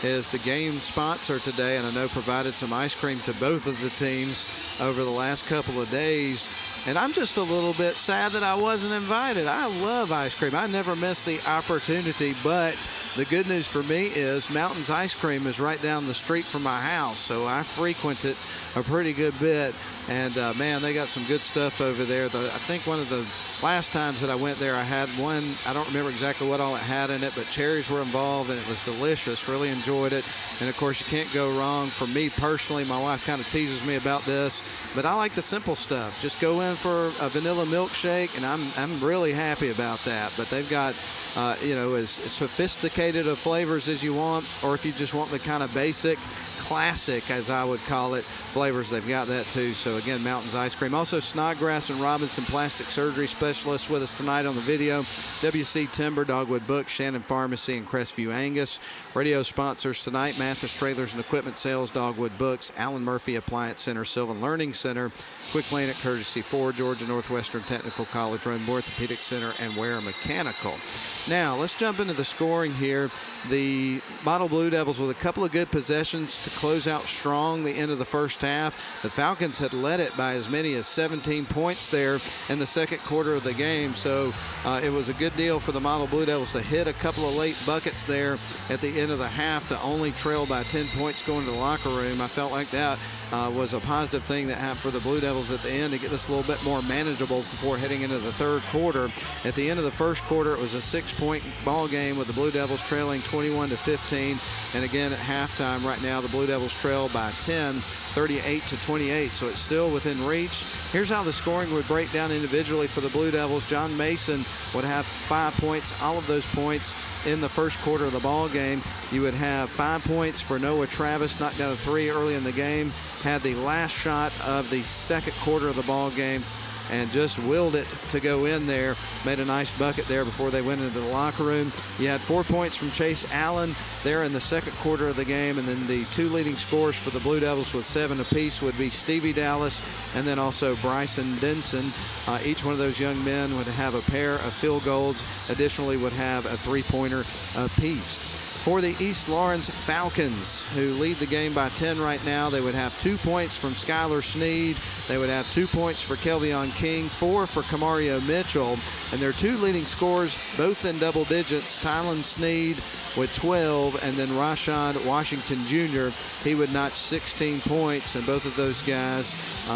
S5: is the game sponsor today, and I know provided some ice cream to both of the teams over the last couple of days. And I'm just a little bit sad that I wasn't invited. I love ice cream. I never miss the opportunity, but the good news for me is Mountains Ice Cream is right down the street from my house, so I frequent it a pretty good bit. And, man, they got some good stuff over there. I think one of the last times that I went there, I had one, I don't remember exactly what all it had in it, but cherries were involved, and it was delicious. Really enjoyed it. And, of course, you can't go wrong. For me personally, my wife kind of teases me about this, but I like the simple stuff. Just go in for a vanilla milkshake, and I'm really happy about that. But they've got, as sophisticated of flavors as you want, or if you just want the kind of basic, classic, as I would call it, flavors, they've got that too. So again, Mountains Ice Cream. Also, Snodgrass and Robinson Plastic Surgery Specialists with us tonight on the video. WC Timber, Dogwood Books, Shannon Pharmacy, and Crestview Angus. Radio sponsors tonight: Mathis Trailers and Equipment Sales, Dogwood Books, Allen Murphy Appliance Center, Sylvan Learning Center, Quick Lane at Courtesy Ford, Georgia Northwestern Technical College, Rome Orthopedic Center, and Ware Mechanical. Now, let's jump into the scoring here. The Model Blue Devils with a couple of good possessions to close out strong the end of the first half. The Falcons had led it by as many as 17 points there in the second quarter of the game, so it was a good deal for the Model Blue Devils to hit a couple of late buckets there at the end of the half to only trail by 10 points going to the locker room. I felt like that was a positive thing that happened for the Blue Devils at the end to get this a little bit more manageable before heading into the third quarter. At the end of the first quarter, it was a 6-point ball game with the Blue Devils trailing 21-15. And again, at halftime right now, the Blue Devils trail by 10, 38-28. So it's still within reach. Here's how the scoring would break down individually for the Blue Devils. John Mason would have 5 points, all of those points in the first quarter of the ball game. You would have 5 points for Noah Travis, knocked down a 3 early in the game, had the last shot of the second quarter of the ball game, and just willed it to go in there. Made a nice bucket there before they went into the locker room. You had 4 points from Chase Allen there in the second quarter of the game, and then the two leading scorers for the Blue Devils with 7 apiece would be Stevie Dallas and then also Bryson Denson. Each one of those young men would have a pair of field goals, additionally would have a 3-pointer apiece. for the East Lawrence Falcons, who lead the game by 10 right now. They would have 2 points from Skylar Sneed. They would have 2 points for Kelvion King, 4 for Kamario Mitchell. And their 2 leading scorers, both in double digits, Tylen Sneed with 12, and then Rashawn Washington Jr., he would notch 16 points. And both of those guys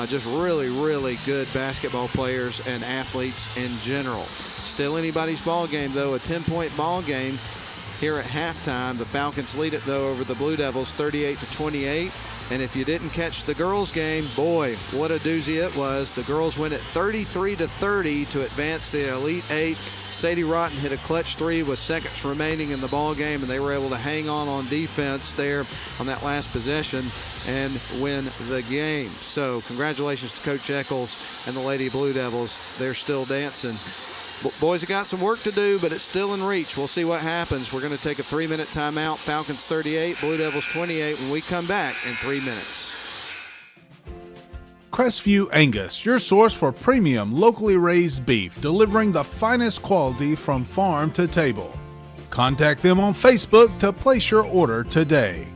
S5: just really, really good basketball players and athletes in general. Still anybody's ball game, though, a 10-point ball game here at halftime. The Falcons lead it, though, over the Blue Devils 38-28. And if you didn't catch the girls' game, boy, what a doozy it was. The girls win it 33-30 to advance to the Elite Eight. Sadie Rotten hit a clutch 3 with seconds remaining in the ball game, and they were able to hang on defense there on that last possession and win the game. So congratulations to Coach Eccles and the Lady Blue Devils. They're still dancing. Boys have got some work to do, but it's still in reach. We'll see what happens. We're going to take a 3-minute timeout. Falcons 38, Blue Devils 28 when we come back in 3 minutes.
S4: Crestview Angus, your source for premium locally raised beef, delivering the finest quality from farm to table. Contact them on Facebook to place your order today.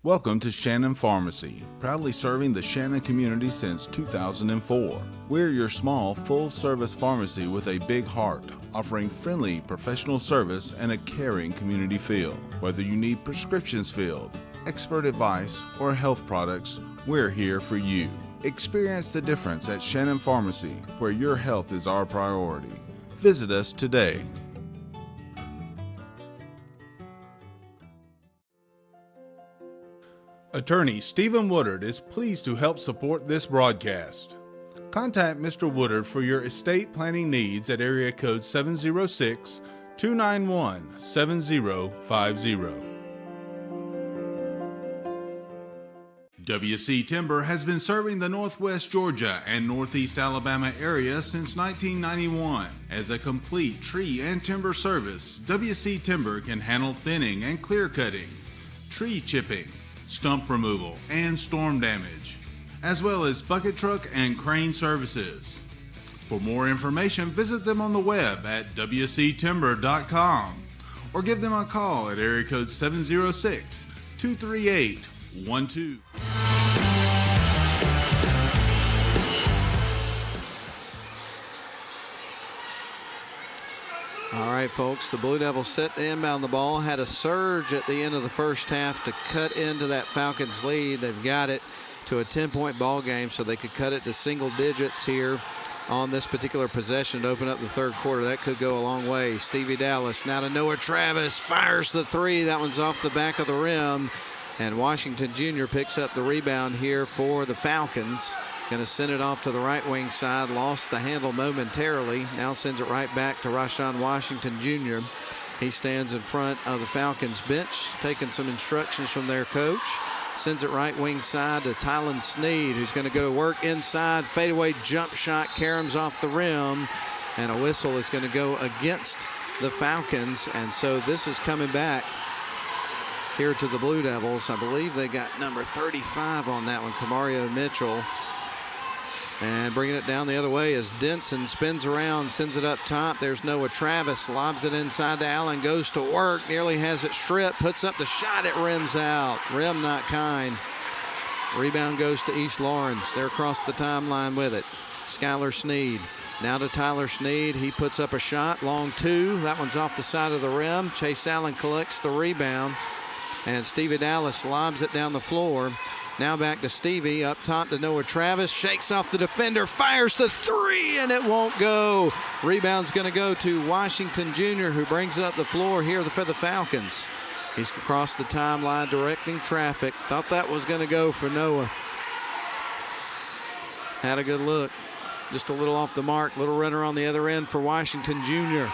S4: Welcome to Shannon Pharmacy, proudly serving the Shannon community since 2004. We're your small, full-service pharmacy with a big heart, offering friendly professional service and a caring community feel. Whether you need prescriptions filled, expert advice, or health products, we're here for you. Experience the difference at Shannon Pharmacy, where your health is our priority. Visit us today. Attorney Stephen Woodard is pleased to help support this broadcast. Contact Mr. Woodard for your estate planning needs at area code 706-291-7050. WC Timber has been serving the Northwest Georgia and Northeast Alabama area since 1991. As a complete tree and timber service, WC Timber can handle thinning and clear cutting, tree chipping, stump removal, and storm damage, as well as bucket truck and crane services. For more information, visit them on the web at wctimber.com or give them a call at area code 706-238-12.
S5: All right, folks, the Blue Devils set to inbound the ball, had a surge at the end of the first half to cut into that Falcons lead. They've got it to a 10-point ball game, so they could cut it to single digits here on this particular possession to open up the third quarter. That could go a long way. Stevie Dallas now to Noah Travis, fires the three. That one's off the back of the rim, and Washington Jr. picks up the rebound here for the Falcons. Going to send it off to the right wing side. Lost the handle momentarily. Now sends it right back to Rashawn Washington Jr. He stands in front of the Falcons bench, taking some instructions from their coach. Sends it right wing side to Tylen Sneed, who's going to go to work inside. Fadeaway jump shot caroms off the rim. And a whistle is going to go against the Falcons. And so this is coming back here to the Blue Devils. I believe they got number 35 on that one, Kamario Mitchell. And bringing it down the other way as Denson spins around, sends it up top. There's Noah Travis, lobs it inside to Allen, goes to work, nearly has it stripped, puts up the shot, it rims out. Rim not kind. Rebound goes to East Lawrence. They're across the timeline with it. Skylar Sneed. Now to Tyler Sneed. He puts up a shot, long two. That one's off the side of the rim. Chase Allen collects the rebound. And Stevie Dallas lobs it down the floor. Now back to Stevie, up top to Noah Travis, shakes off the defender, fires the three, and it won't go. Rebound's going to go to Washington Jr., who brings it up the floor here for the Falcons. He's across the timeline, directing traffic. Thought that was going to go for Noah. Had a good look. Just a little off the mark. Little runner on the other end for Washington Jr.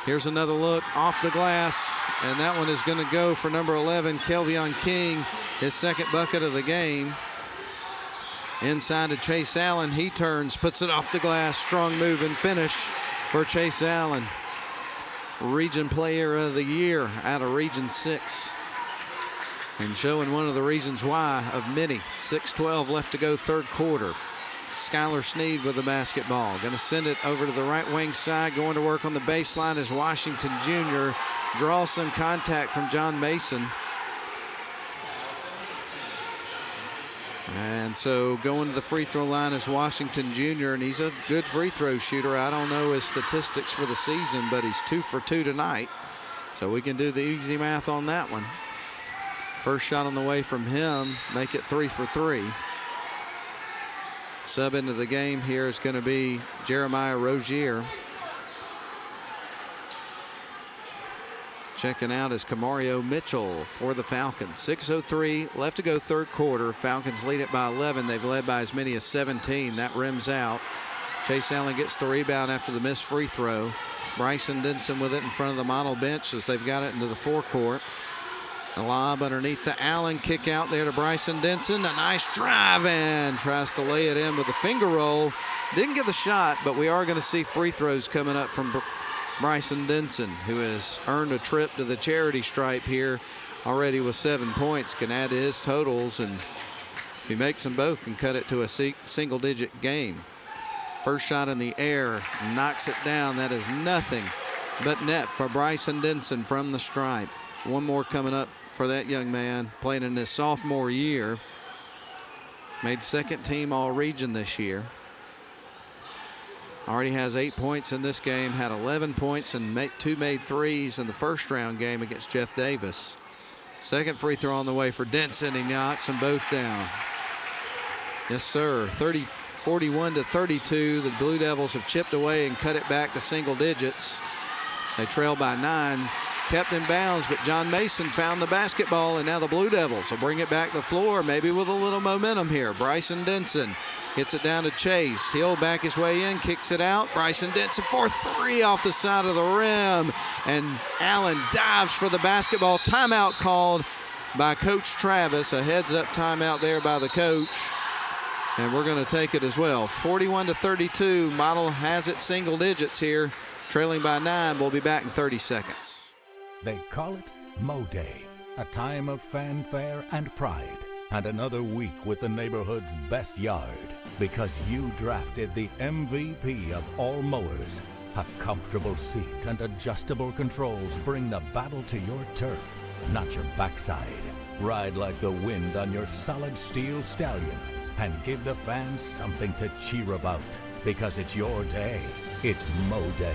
S5: Here's another look off the glass, and that one is going to go for number 11, Kelvion King, his second bucket of the game. Inside to Chase Allen. He turns, puts it off the glass. Strong move and finish for Chase Allen. Region Player of the Year out of Region 6. And showing one of the reasons why of many. 6:12 left to go, third quarter. Skylar Sneed with the basketball. Going to send it over to the right wing side. Going to work on the baseline as Washington Jr. draws some contact from John Mason. And so going to the free throw line is Washington Jr. And he's a good free throw shooter. I don't know his statistics for the season, but he's 2 for 2 tonight. So we can do the easy math on that one. First shot on the way from him, make it 3 for 3. Sub into the game here is going to be Jeremiah Rozier. Checking out is Kamario Mitchell for the Falcons. 6:03 left to go, third quarter. Falcons lead it by 11. They've led by as many as 17. That rims out. Chase Allen gets the rebound after the missed free throw. Bryson Denson with it in front of the model bench as they've got it into the forecourt. A lob underneath to Allen, kick out there to Bryson Denson. A nice drive and tries to lay it in with a finger roll. Didn't get the shot, but we are going to see free throws coming up from Bryson Denson, who has earned a trip to the charity stripe here already with 7 points. Can add to his totals, and if he makes them both, can cut it to a single-digit game. First shot in the air, knocks it down. That is nothing but net for Bryson Denson from the stripe. One more coming up for that young man, playing in his sophomore year. Made second team all-region this year. Already has 8 points in this game, had 11 points and 2 made threes in the first round game against Jeff Davis. Second free throw on the way for Denson. He knocks them both down. Yes, sir. 41-32. The Blue Devils have chipped away and cut it back to single digits. They trail by 9. Kept in bounds, but John Mason found the basketball, and now the Blue Devils will bring it back to the floor, maybe with a little momentum here. Bryson Denson gets it down to Chase. He'll back his way in, kicks it out. Bryson Denson for 3 off the side of the rim, and Allen dives for the basketball. Timeout called by Coach Travis. A heads-up timeout there by the coach, and we're going to take it as well. 41-32. Model has it single digits here, trailing by 9. We'll be back in 30 seconds.
S8: They call it Mo Day, a time of fanfare and pride, and another week with the neighborhood's best yard, because you drafted the MVP of all mowers. A comfortable seat and adjustable controls bring the battle to your turf, not your backside. Ride like the wind on your solid steel stallion and give the fans something to cheer about, because it's your day. It's Mo Day.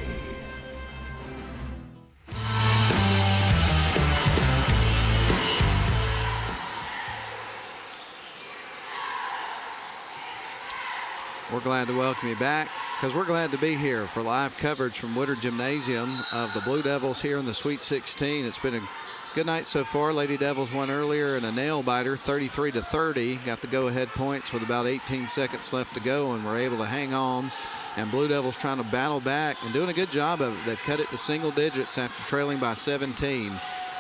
S5: We're glad to welcome you back, because we're glad to be here for live coverage from Woodard Gymnasium of the Blue Devils here in the Sweet 16. It's been a good night so far. Lady Devils won earlier in a nail-biter, 33-30. Got the go-ahead points with about 18 seconds left to go, and were able to hang on. And Blue Devils trying to battle back and doing a good job of it. They've cut it to single digits after trailing by 17.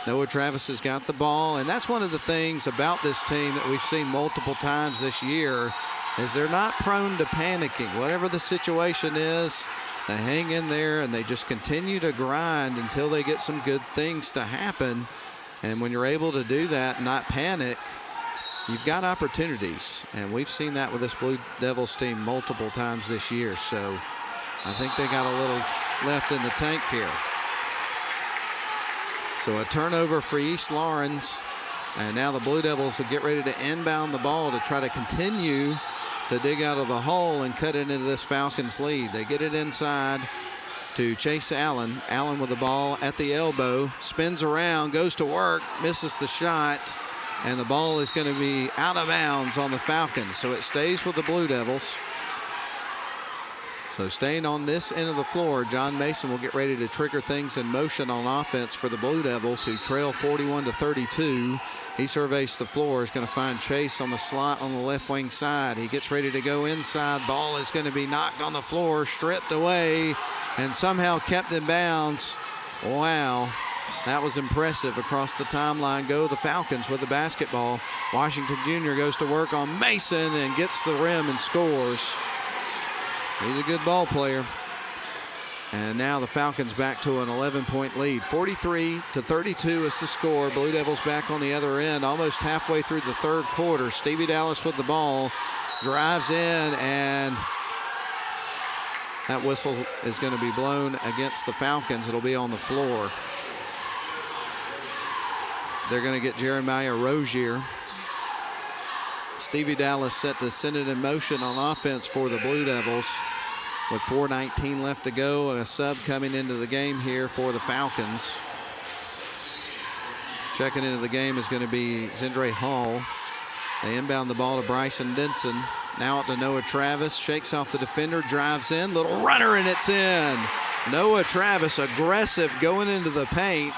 S5: Noah Travis has got the ball, and that's one of the things about this team that we've seen multiple times this year, is they're not prone to panicking. Whatever the situation is, They hang in there and they just continue to grind until they get some good things to happen. And when you're able to do that and not panic, you've got opportunities. And we've seen that with this Blue Devils team multiple times this year. So I think they got a little left in the tank here. So a turnover for East Lawrence. And now the Blue Devils will get ready to inbound the ball to try to continue to dig out of the hole and cut it into this Falcons lead. They get it inside to Chase Allen. Allen with the ball at the elbow, spins around, goes to work, misses the shot, and the ball is going to be out of bounds on the Falcons. So it stays with the Blue Devils. So staying on this end of the floor, John Mason will get ready to trigger things in motion on offense for the Blue Devils, who trail 41-32. He surveys the floor, is going to find Chase on the slot on the left wing side. He gets ready to go inside. Ball is going to be knocked on the floor, stripped away, and somehow kept in bounds. Wow, that was impressive. Across the timeline go the Falcons with the basketball. Washington Jr. goes to work on Mason and gets the rim and scores. He's a good ball player. And now the Falcons back to an 11-point lead. 43-32 is the score. Blue Devils back on the other end, almost halfway through the third quarter. Stevie Dallas with the ball, drives in, and that whistle is going to be blown against the Falcons. It'll be on the floor. They're going to get Jeremiah Rozier. Stevie Dallas set to send it in motion on offense for the Blue Devils. With 4:19 left to go, a sub coming into the game here for the Falcons. Checking into the game is going to be Zendre Hall. They inbound the ball to Bryson Denson. Now out to Noah Travis, shakes off the defender, drives in, little runner, and it's in. Noah Travis, aggressive, going into the paint.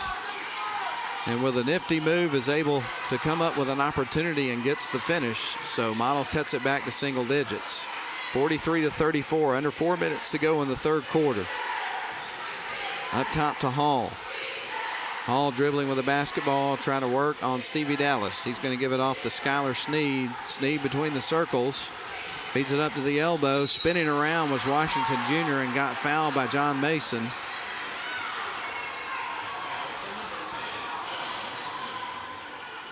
S5: And with a nifty move is able to come up with an opportunity and gets the finish. So Model cuts it back to single digits. 43-34, under 4 minutes to go in the third quarter. Up top to Hall. Hall dribbling with the basketball, trying to work on Stevie Dallas. He's going to give it off to Skylar Sneed. Sneed between the circles. Feeds it up to the elbow. Spinning around was Washington Jr. and got fouled by John Mason.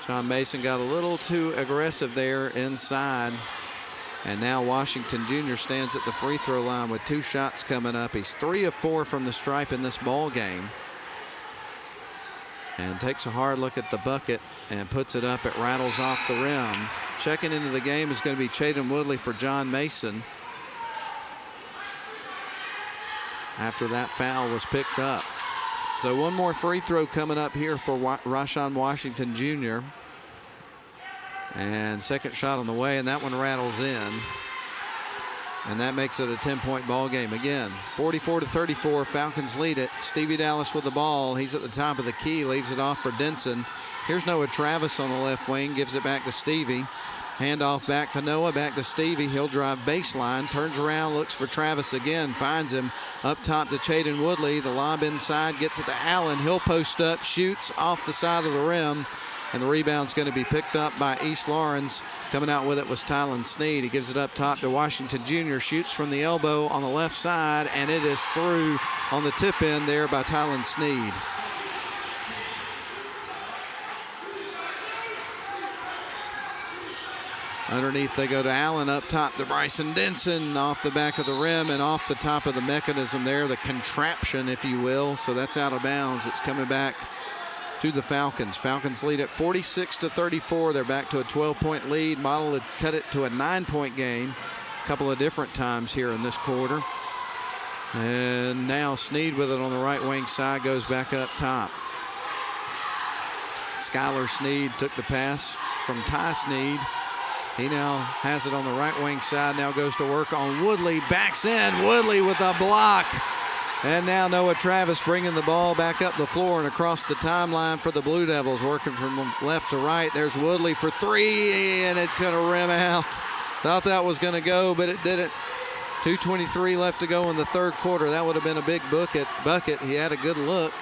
S5: John Mason got a little too aggressive there inside. And now Washington Jr. stands at the free throw line with 2 shots coming up. He's 3 of 4 from the stripe in this ball game. And takes a hard look at the bucket and puts it up. It rattles off the rim. Checking into the game is going to be Chaden Woodley for John Mason. After that foul was picked up. So one more free throw coming up here for Rashawn Washington Jr. And second shot on the way, and that one rattles in. And that makes it a 10-point ball game again. 44-34, Falcons lead it. Stevie Dallas with the ball. He's at the top of the key, leaves it off for Denson. Here's Noah Travis on the left wing, gives it back to Stevie. Handoff back to Noah, back to Stevie. He'll drive baseline, turns around, looks for Travis again, finds him up top to Chaden Woodley. The lob inside, gets it to Allen. He'll post up, shoots off the side of the rim. And the rebound's going to be picked up by East Lawrence. Coming out with it was Tylen Sneed. He gives it up top to Washington Jr. Shoots from the elbow on the left side, and it is through on the tip in there by Tylen Sneed. Underneath they go to Allen, up top to Bryson Denson, off the back of the rim and off the top of the mechanism there, the contraption, if you will. So that's out of bounds. It's coming back to the Falcons. Falcons lead at 46-34. They're back to a 12-point lead. Model had cut it to a 9-point game a couple of different times here in this quarter. And now Sneed with it on the right wing side, goes back up top. Skylar Sneed took the pass from Ty Sneed. He now has it on the right wing side, now goes to work on Woodley, backs in, Woodley with a block. And now Noah Travis bringing the ball back up the floor and across the timeline for the Blue Devils, working from left to right. There's Woodley for 3, and it's going to rim out. Thought that was going to go, but it didn't. 2:23 left to go in the third quarter. That would have been a big bucket. He had a good look,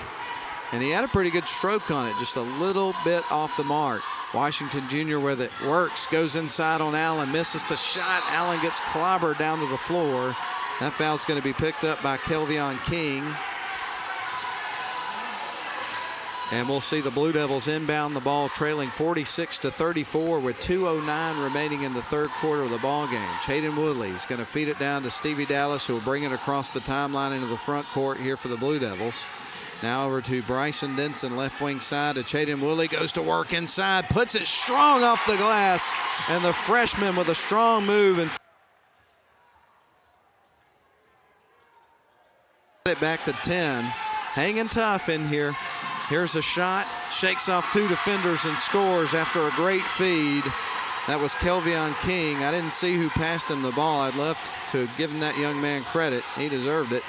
S5: and he had a pretty good stroke on it, just a little bit off the mark. Washington Jr. with it, works, goes inside on Allen, misses the shot. Allen gets clobbered down to the floor. That foul's going to be picked up by Kelvion King. And we'll see the Blue Devils inbound the ball, trailing 46-34 with 2:09 remaining in the third quarter of the ball game. Chaden Woodley is going to feed it down to Stevie Dallas, who will bring it across the timeline into the front court here for the Blue Devils. Now over to Bryson Denson, left wing side to Chaden Woodley, goes to work inside, puts it strong off the glass, and the freshman with a strong move and it back to 10. Hanging tough in here. Here's a shot, shakes off two defenders and scores after a great feed. That was Kelvion King. I didn't see who passed him the ball. I'd love to give him that young man credit. He deserved it.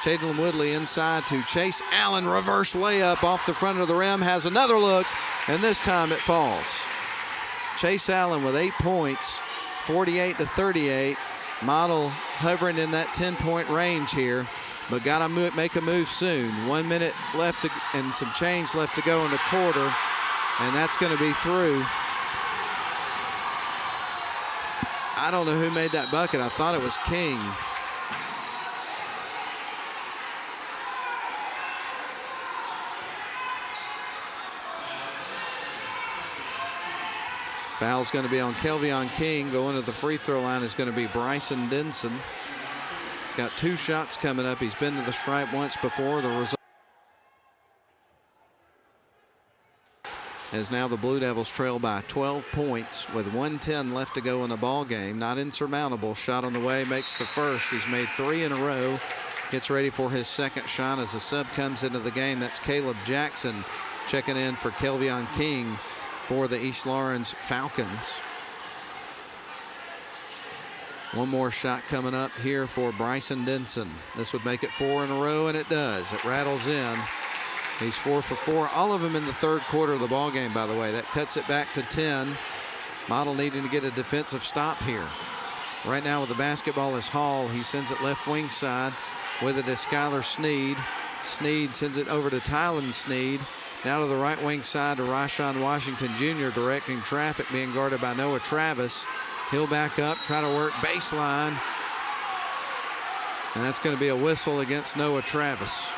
S5: Chaden Woodley inside to Chase Allen. Reverse layup off the front of the rim. Has another look, and this time it falls. Chase Allen with 8 points, 48-38. Model hovering in that 10-point range here, but got to make a move soon. 1 minute left and some change left to go in the quarter, and that's going to be through. I don't know who made that bucket. I thought it was King. Foul's going to be on Kelvion King. Going to the free throw line is going to be Bryson Denson. He's got 2 shots coming up. He's been to the stripe once before. The result is now the Blue Devils trail by 12 points with 1:10 left to go in the ball game. Not insurmountable. Shot on the way, makes the first. He's made 3 in a row. Gets ready for his second shot as a sub comes into the game. That's Caleb Jackson checking in for Kelvion King for the East Lawrence Falcons. One more shot coming up here for Bryson Denson. This would make it 4 in a row, and it does. It rattles in. He's 4 for 4, all of them in the third quarter of the ball game, by the way. That cuts it back to 10. Model needing to get a defensive stop here. Right now with the basketball is Hall. He sends it left wing side. With it is Skylar Sneed. Sneed sends it over to Tylen Sneed. Now to the right wing side to Rashawn Washington Jr. directing traffic, being guarded by Noah Travis. He'll back up, try to work baseline. And that's going to be a whistle against Noah Travis.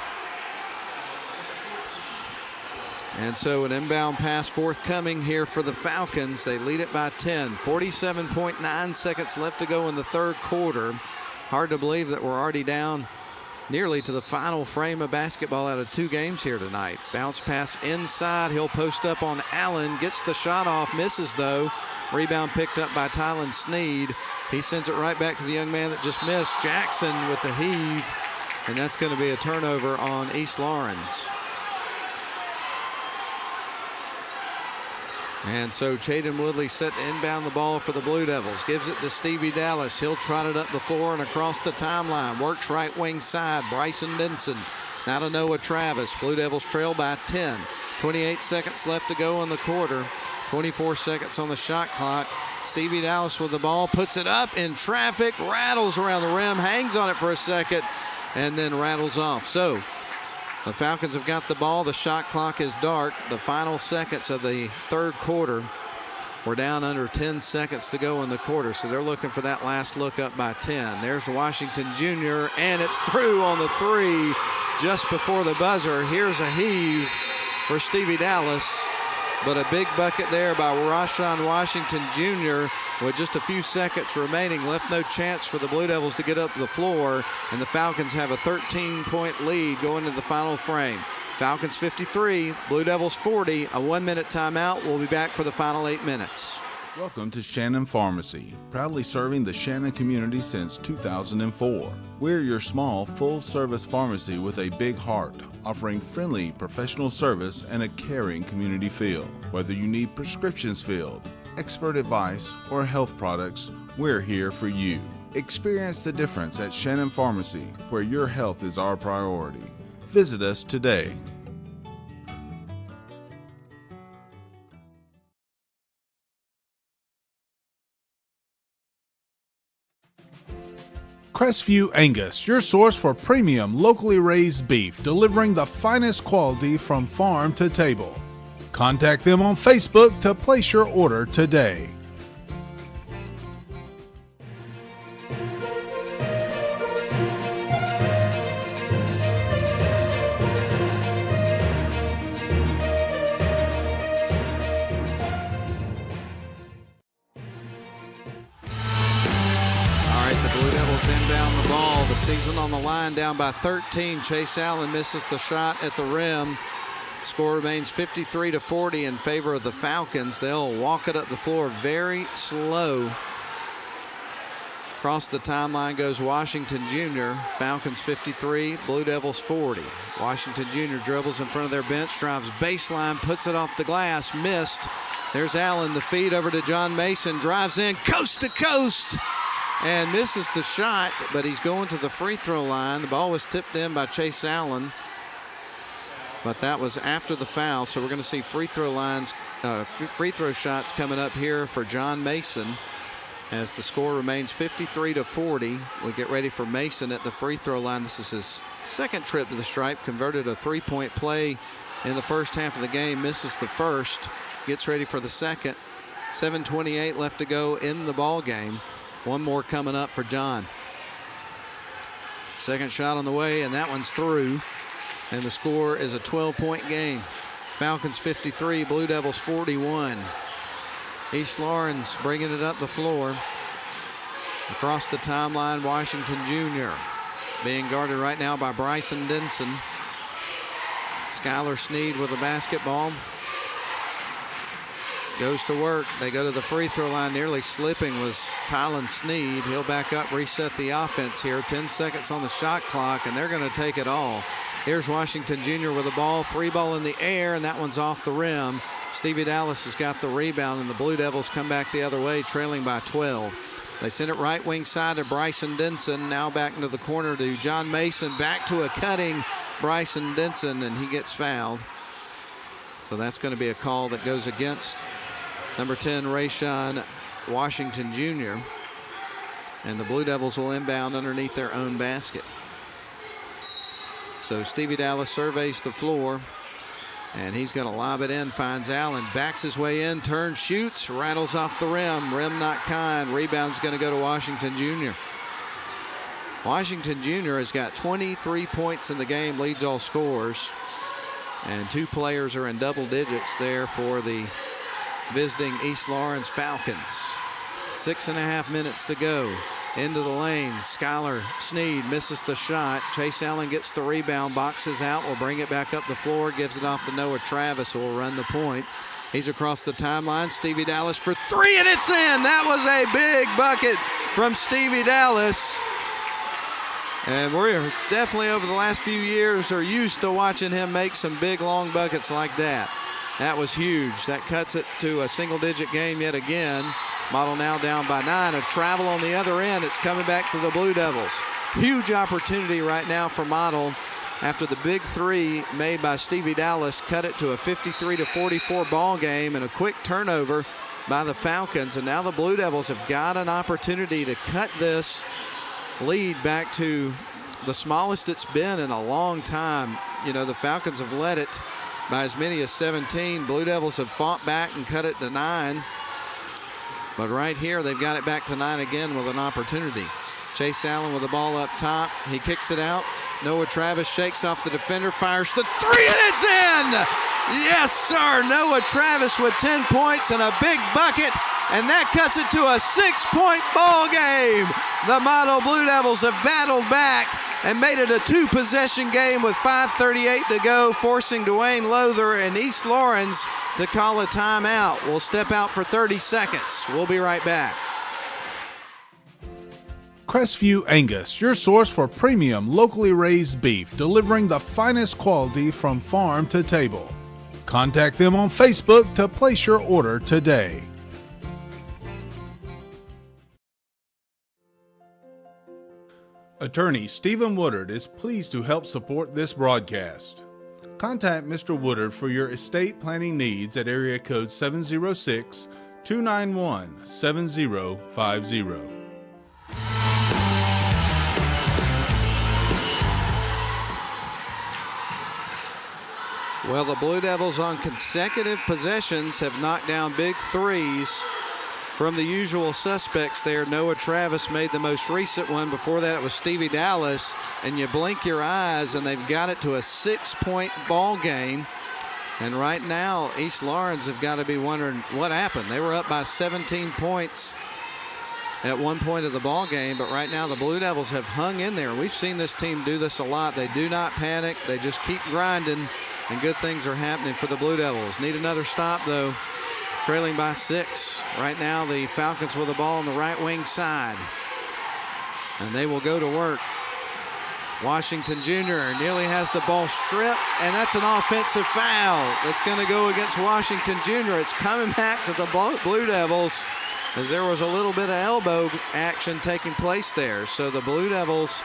S5: And so an inbound pass forthcoming here for the Falcons. They lead it by 10. 47.9 seconds left to go in the third quarter. Hard to believe that we're already down nearly to the final frame of basketball out of 2 games here tonight. Bounce pass inside. He'll post up on Allen. Gets the shot off. Misses though. Rebound picked up by Tylen Sneed. He sends it right back to the young man that just missed. Jackson with the heave. And that's going to be a turnover on East Lawrence. And so Chaden Woodley set to inbound the ball for the Blue Devils. Gives it to Stevie Dallas. He'll trot it up the floor and across the timeline. Works right wing side. Bryson Denson. Now to Noah Travis. Blue Devils trail by 10. 28 seconds left to go in the quarter. 24 seconds on the shot clock. Stevie Dallas with the ball. Puts it up in traffic. Rattles around the rim. Hangs on it for a second. And then rattles off. So the Falcons have got the ball. The shot clock is dark. The final seconds of the third quarter. We're down under 10 seconds to go in the quarter, so they're looking for that last look up by 10. There's Washington Jr., and it's through on the 3 just before the buzzer. Here's a heave for Stevie Dallas, but a big bucket there by Rashawn Washington Jr. with just a few seconds remaining. Left no chance for the Blue Devils to get up the floor, and the Falcons have a 13-point lead going into the final frame. Falcons 53, Blue Devils 40, a 1-minute timeout. We'll be back for the final 8 minutes.
S4: Welcome to Shannon Pharmacy, proudly serving the Shannon community since 2004. We're your small, full-service pharmacy with a big heart, offering friendly, professional service and a caring community feel. Whether you need prescriptions filled, expert advice, or health products, we're here for you. Experience the difference at Shannon Pharmacy, where your health is our priority. Visit us today. Crestview Angus, your source for premium locally raised beef, delivering the finest quality from farm to table. Contact them on Facebook to place your order today.
S5: the ball. The season on the line, down by 13. Chase Allen misses the shot at the rim. Score remains 53-40 in favor of the Falcons. They'll walk it up the floor very slow. Across the timeline goes Washington Jr. Falcons 53, Blue Devils 40. Washington Jr. dribbles in front of their bench, drives baseline, puts it off the glass, missed. There's Allen, the feed over to John Mason, drives in coast to coast and misses the shot, but he's going to the free throw line. The ball was tipped in by Chase Allen, but that was after the foul, so we're going to see free throw shots coming up here for John Mason. As the score remains 53-40, we get ready for Mason at the free throw line. This is his second trip to the stripe. Converted a three-point play in the first half of the game. Misses the first. Gets ready for the second. 7:28 left to go in the ball game. One more coming up for John. Second shot on the way, and that one's through. And the score is a 12-point game. Falcons 53, Blue Devils 41. East Lawrence bringing it up the floor. Across the timeline, Washington Jr. being guarded right now by Bryson Denson. Skylar Sneed with the basketball. Goes to work. They go to the free throw line. Nearly slipping was Tylen Sneed. He'll back up, reset the offense here. 10 seconds on the shot clock, and they're going to take it all. Here's Washington Jr. with the ball. Three ball in the air, and that one's off the rim. Stevie Dallas has got the rebound, and the Blue Devils come back the other way, trailing by 12. They send it right wing side to Bryson Denson. Now back into the corner to John Mason. Back to a cutting Bryson Denson, and he gets fouled. So that's going to be a call that goes against number 10, Rayshawn Washington Jr. And the Blue Devils will inbound underneath their own basket. So Stevie Dallas surveys the floor. And he's going to lob it in, finds Allen, backs his way in, turns, shoots, rattles off the rim. Rim not kind. Rebound's going to go to Washington Jr. Washington Jr. has got 23 points in the game, leads all scorers. And two players are in double digits there for the visiting East Lawrence Falcons. 6.5 minutes to go. Into the lane, Skylar Sneed misses the shot. Chase Allen gets the rebound, boxes out, will bring it back up the floor, gives it off to Noah Travis, who will run the point. He's across the timeline. Stevie Dallas for three, and it's in. That was a big bucket from Stevie Dallas. And we're definitely, over the last few years, are used to watching him make some big, long buckets like that. That was huge. That cuts it to a single-digit game yet again. Model now down by 9. A travel on the other end. It's coming back to the Blue Devils. Huge opportunity right now for Model after the big three made by Stevie Dallas cut it to a 53-44 ball game, and a quick turnover by the Falcons. And now the Blue Devils have got an opportunity to cut this lead back to the smallest it's been in a long time. You know, the Falcons have led it by as many as 17. Blue Devils have fought back and cut it to 9. But right here, they've got it back to 9 again with an opportunity. Chase Allen with the ball up top. He kicks it out. Noah Travis shakes off the defender, fires the three, and it's in! Yes, sir. Noah Travis with 10 points and a big bucket, and that cuts it to a 6-point ball game. The Model Blue Devils have battled back and made it a 2-possession game with 5:38 to go, forcing Dwayne Lowther and East Lawrence to call a timeout. We'll step out for 30 seconds. We'll be right back.
S4: Crestview Angus, your source for premium locally raised beef, delivering the finest quality from farm to table. Contact them on Facebook to place your order today. Attorney Stephen Woodard is pleased to help support this broadcast. Contact Mr. Woodard for your estate planning needs at area code 706-291-7050.
S5: Well, the Blue Devils on consecutive possessions have knocked down big threes from the usual suspects there. Noah Travis made the most recent one. Before that, it was Stevie Dallas. And you blink your eyes, and they've got it to a 6-point ball game. And right now, East Lawrence have got to be wondering what happened. They were up by 17 points at one point of the ball game, but right now the Blue Devils have hung in there. We've seen this team do this a lot. They do not panic. They just keep grinding, and good things are happening for the Blue Devils. Need another stop, though. Trailing by 6. Right now the Falcons with the ball on the right wing side, and they will go to work. Washington Jr. nearly has the ball stripped, and that's an offensive foul that's going to go against Washington Jr. It's coming back to the Blue Devils, as there was a little bit of elbow action taking place there. So the Blue Devils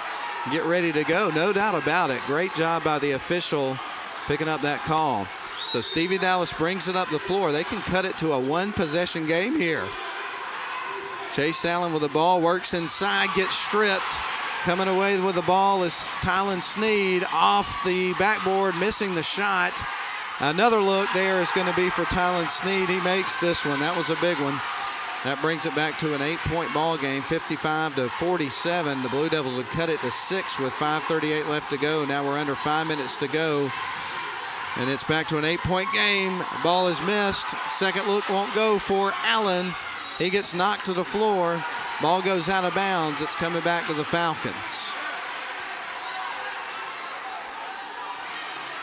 S5: get ready to go, no doubt about it. Great job by the official picking up that call. So Stevie Dallas brings it up the floor. They can cut it to a one-possession game here. Chase Allen with the ball, works inside, gets stripped. Coming away with the ball is Tylen Sneed off the backboard, missing the shot. Another look there is going to be for Tylen Sneed. He makes this one. That was a big one. That brings it back to an 8-point ball game, 55-47. The Blue Devils have cut it to 6 with 5:38 left to go. Now we're under 5 minutes to go, and it's back to an 8-point game. Ball is missed. Second look won't go for Allen. He gets knocked to the floor. Ball goes out of bounds. It's coming back to the Falcons.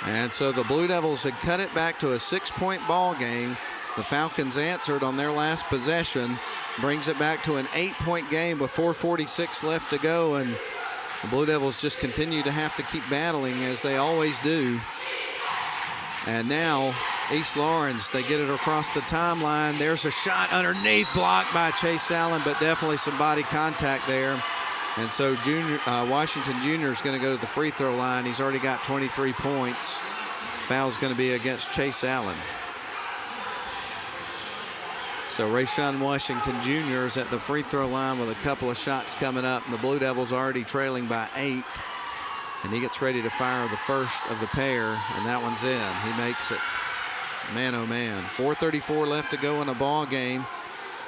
S5: And so the Blue Devils had cut it back to a 6-point ball game. The Falcons answered on their last possession, brings it back to an 8-point game with 4:46 left to go, and the Blue Devils just continue to have to keep battling, as they always do. And now East Lawrence, they get it across the timeline. There's a shot underneath, blocked by Chase Allen, but definitely some body contact there. And so Washington Jr. is going to go to the free throw line. He's already got 23 points. Foul's going to be against Chase Allen. So Rayshawn Washington Jr. is at the free throw line with a couple of shots coming up, and the Blue Devils already trailing by 8. And he gets ready to fire the first of the pair, and that one's in. He makes it. Man, oh man. 4:34 left to go in a ball game.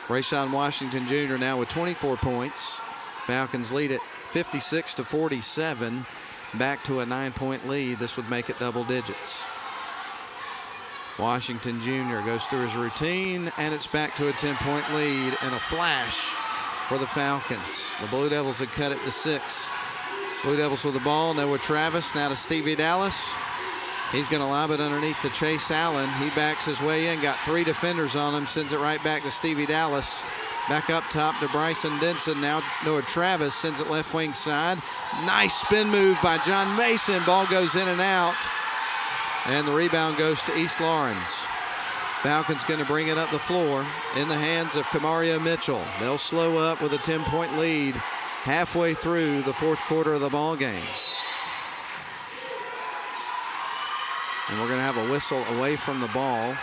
S5: Rayshawn Washington Jr. now with 24 points. Falcons lead it 56-47. Back to a 9-point lead. This would make it double digits. Washington Jr. goes through his routine, and it's back to a 10-point lead and a flash for the Falcons. The Blue Devils had cut it to 6. Blue Devils with the ball. Noah Travis now to Stevie Dallas. He's going to lob it underneath to Chase Allen. He backs his way in, got 3 defenders on him, sends it right back to Stevie Dallas. Back up top to Bryson Denson. Now Noah Travis sends it left wing side. Nice spin move by John Mason. Ball goes in and out. And the rebound goes to East Lawrence. Falcons going to bring it up the floor in the hands of Kamario Mitchell. They'll slow up with a 10-point lead halfway through the fourth quarter of the ball game. And we're going to have a whistle away from the ball.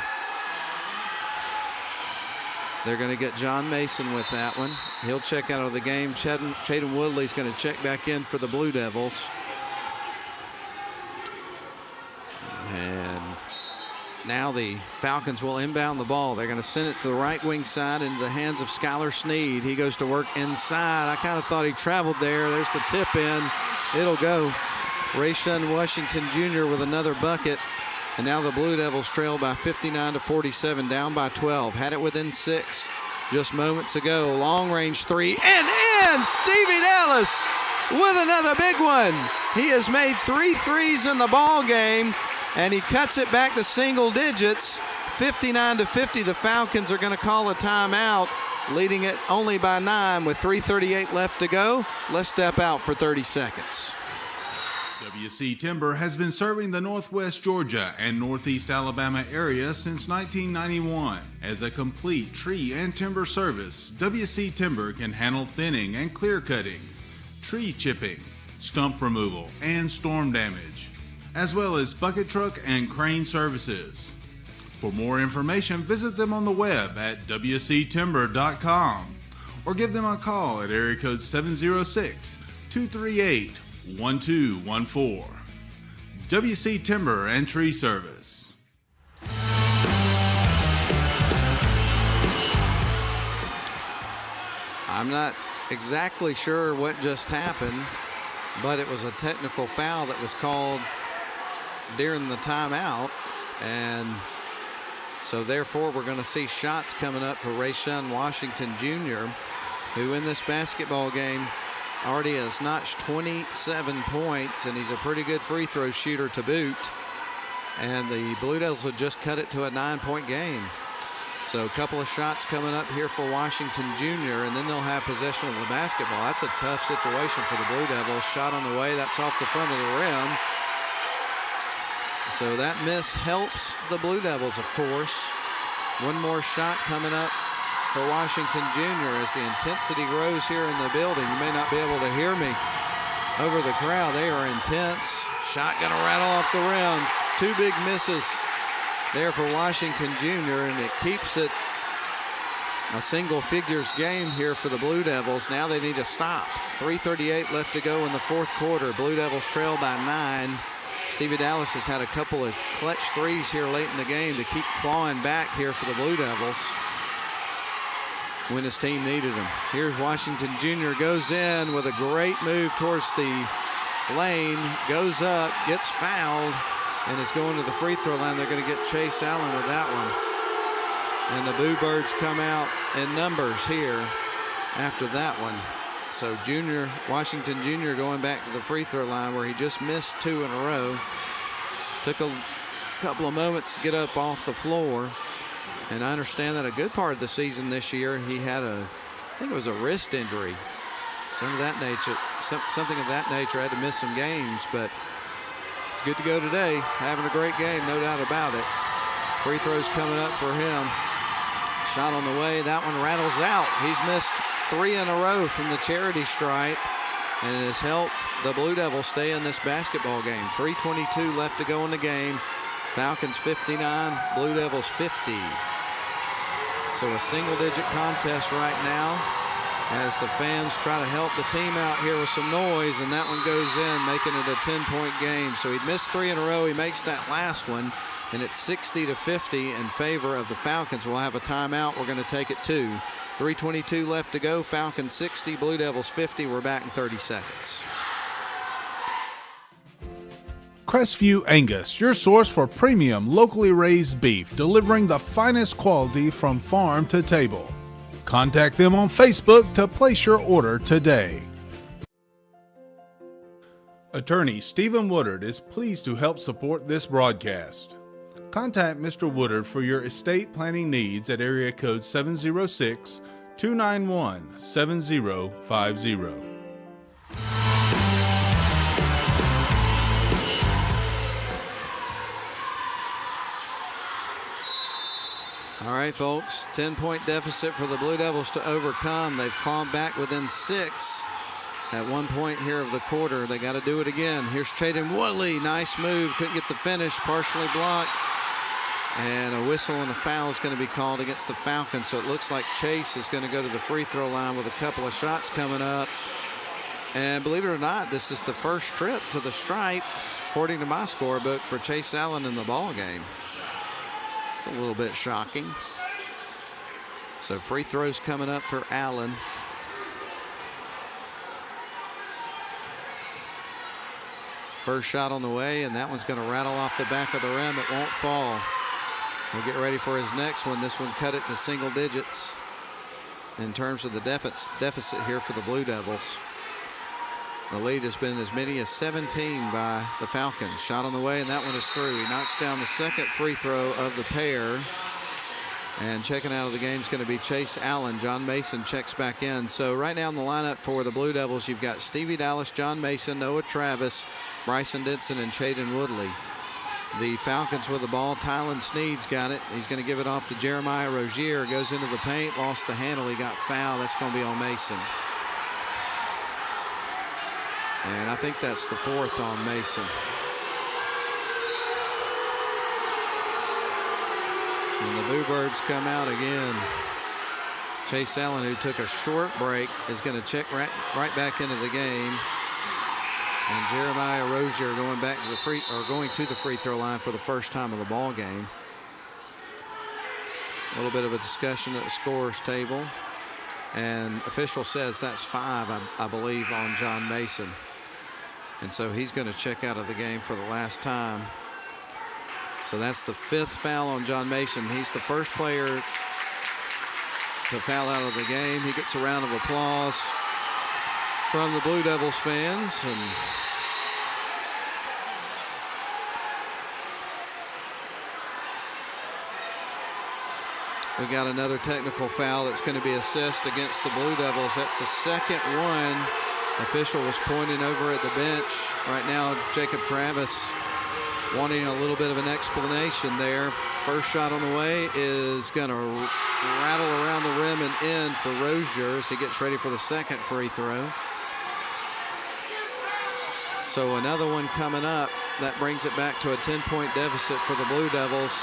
S5: They're going to get John Mason with that one. He'll check out of the game. Chaden Woodley's going to check back in for the Blue Devils. And now the Falcons will inbound the ball. They're going to send it to the right wing side into the hands of Skylar Sneed. He goes to work inside. I kind of thought he traveled there. There's the tip in. It'll go. Rayshawn Washington Jr. with another bucket. And now the Blue Devils trail by 59-47, down by 12. Had it within 6 just moments ago. Long range 3 and in. Stevie Dallas with another big one. He has made 3 threes in the ball game, and he cuts it back to single digits. 59-50. The Falcons are going to call a timeout, leading it only by 9 with 3:38 left to go. Let's step out for 30 seconds.
S4: WC Timber has been serving the Northwest Georgia and Northeast Alabama area since 1991. As a complete tree and timber service, WC Timber can handle thinning and clear cutting, tree chipping, stump removal, and storm damage, as well as bucket truck and crane services. For more information, visit them on the web at wctimber.com or give them a call at area code 706-238-1214. WC Timber and Tree Service.
S5: I'm not exactly sure what just happened, but it was a technical foul that was called during the timeout, and so therefore we're going to see shots coming up for Rayshawn Washington Jr. who in this basketball game already has notched 27 points, and he's a pretty good free throw shooter to boot. And the Blue Devils will just cut it to a 9-point game. So a couple of shots coming up here for Washington Jr., and then they'll have possession of the basketball. That's a tough situation for the Blue Devils. Shot on the way, that's off the front of the rim. So that miss helps the Blue Devils, of course. One more shot coming up for Washington Jr. as the intensity grows here in the building. You may not be able to hear me over the crowd. They are intense. Shot gonna rattle off the rim. Two big misses there for Washington Jr., and it keeps it a single figures game here for the Blue Devils. Now they need to stop. 3:38 left to go in the fourth quarter. Blue Devils trail by 9. Stevie Dallas has had a couple of clutch threes here late in the game to keep clawing back here for the Blue Devils when his team needed him. Here's Washington Jr. goes in with a great move towards the lane, goes up, gets fouled, and is going to the free throw line. They're going to get Chase Allen with that one. And the Boo Birds come out in numbers here after that one. So Washington Jr. going back to the free throw line where he just missed 2 in a row. Took a couple of moments to get up off the floor. And I understand that a good part of the season this year, he had I think it was a wrist injury. Something of that nature, had to miss some games, but it's good to go today. Having a great game, no doubt about it. Free throws coming up for him. Shot on the way, that one rattles out. He's missed 3 in a row from the charity stripe, and it has helped the Blue Devils stay in this basketball game. 3:22 left to go in the game. Falcons 59, Blue Devils 50. So a single-digit contest right now as the fans try to help the team out here with some noise, and that one goes in, making it a 10-point game. So he missed 3 in a row. He makes that last one, and it's 60-50 in favor of the Falcons. We'll have a timeout. We're going to take it 2. 3:22 left to go. Falcons 60, Blue Devils 50. We're back in 30 seconds.
S4: Crestview Angus, your source for premium locally raised beef, delivering the finest quality from farm to table. Contact them on Facebook to place your order today. Attorney Stephen Woodard is pleased to help support this broadcast. Contact Mr. Woodard for your estate planning needs at area code 706-291-7050.
S5: All right, folks, 10-point deficit for the Blue Devils to overcome. They've climbed back within 6 at one point here of the quarter. They got to do it again. Here's Traden Woodley. Nice move. Couldn't get the finish. Partially blocked. And a whistle and a foul is going to be called against the Falcons. So it looks like Chase is going to go to the free throw line with a couple of shots coming up. And believe it or not, this is the first trip to the stripe, according to my scorebook, for Chase Allen in the ball game. It's a little bit shocking. So free throws coming up for Allen. First shot on the way, and that one's going to rattle off the back of the rim. It won't fall. We'll get ready for his next one. This one cut it to single digits in terms of the deficit here for the Blue Devils. The lead has been as many as 17 by the Falcons. Shot on the way, and that one is through. He knocks down the second free throw of the pair. And checking out of the game is going to be Chase Allen. John Mason checks back in. So right now in the lineup for the Blue Devils, you've got Stevie Dallas, John Mason, Noah Travis, Bryson Denson, and Traden Woodley. The Falcons with the ball. Tylen Sneed's got it. He's going to give it off to Jeremiah Rozier. Goes into the paint, lost the handle. He got fouled. That's going to be on Mason. And I think that's the 4th on Mason. And the Boo Birds come out again. Chase Allen, who took a short break, is going to check right back into the game. And Jeremiah Rozier going to the free throw line for the first time of the ball game. A little bit of a discussion at the scorer's table. And official says that's 5, I believe, on John Mason. And so he's going to check out of the game for the last time. So that's the 5th foul on John Mason. He's the first player to foul out of the game. He gets a round of applause from the Blue Devils fans. And we got another technical foul that's going to be assessed against the Blue Devils. That's the second one. Official was pointing over at the bench. Right now, Jacob Travis wanting a little bit of an explanation there. First shot on the way is going to rattle around the rim and in for Rozier as he gets ready for the second free throw. So another one coming up. That brings it back to a 10-point deficit for the Blue Devils.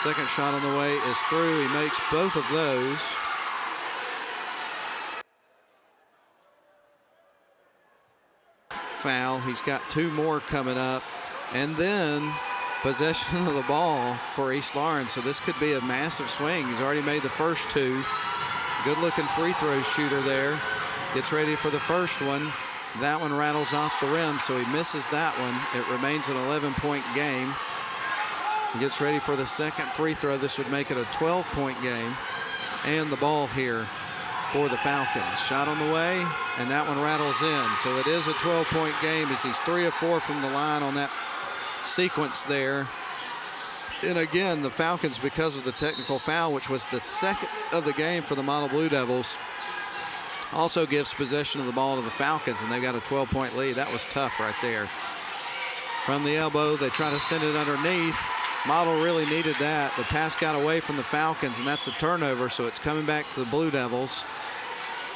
S5: Second shot on the way is through. He makes both of those. Foul. He's got two more coming up. And then possession of the ball for East Lawrence. So this could be a massive swing. He's already made the first two. Good looking free throw shooter there. Gets ready for the first one. That one rattles off the rim, so he misses that one. It remains an 11-point game. He gets ready for the second free throw. This would make it a 12-point game. And the ball here for the Falcons. Shot on the way, and that one rattles in. So it is a 12-point game as he's 3 of 4 from the line on that sequence there. And again, the Falcons, because of the technical foul, which was the second of the game for the Model Blue Devils, also gives possession of the ball to the Falcons, and they've got a 12-point lead. That was tough right there. From the elbow, they try to send it underneath. Model really needed that. The pass got away from the Falcons, and that's a turnover, so it's coming back to the Blue Devils.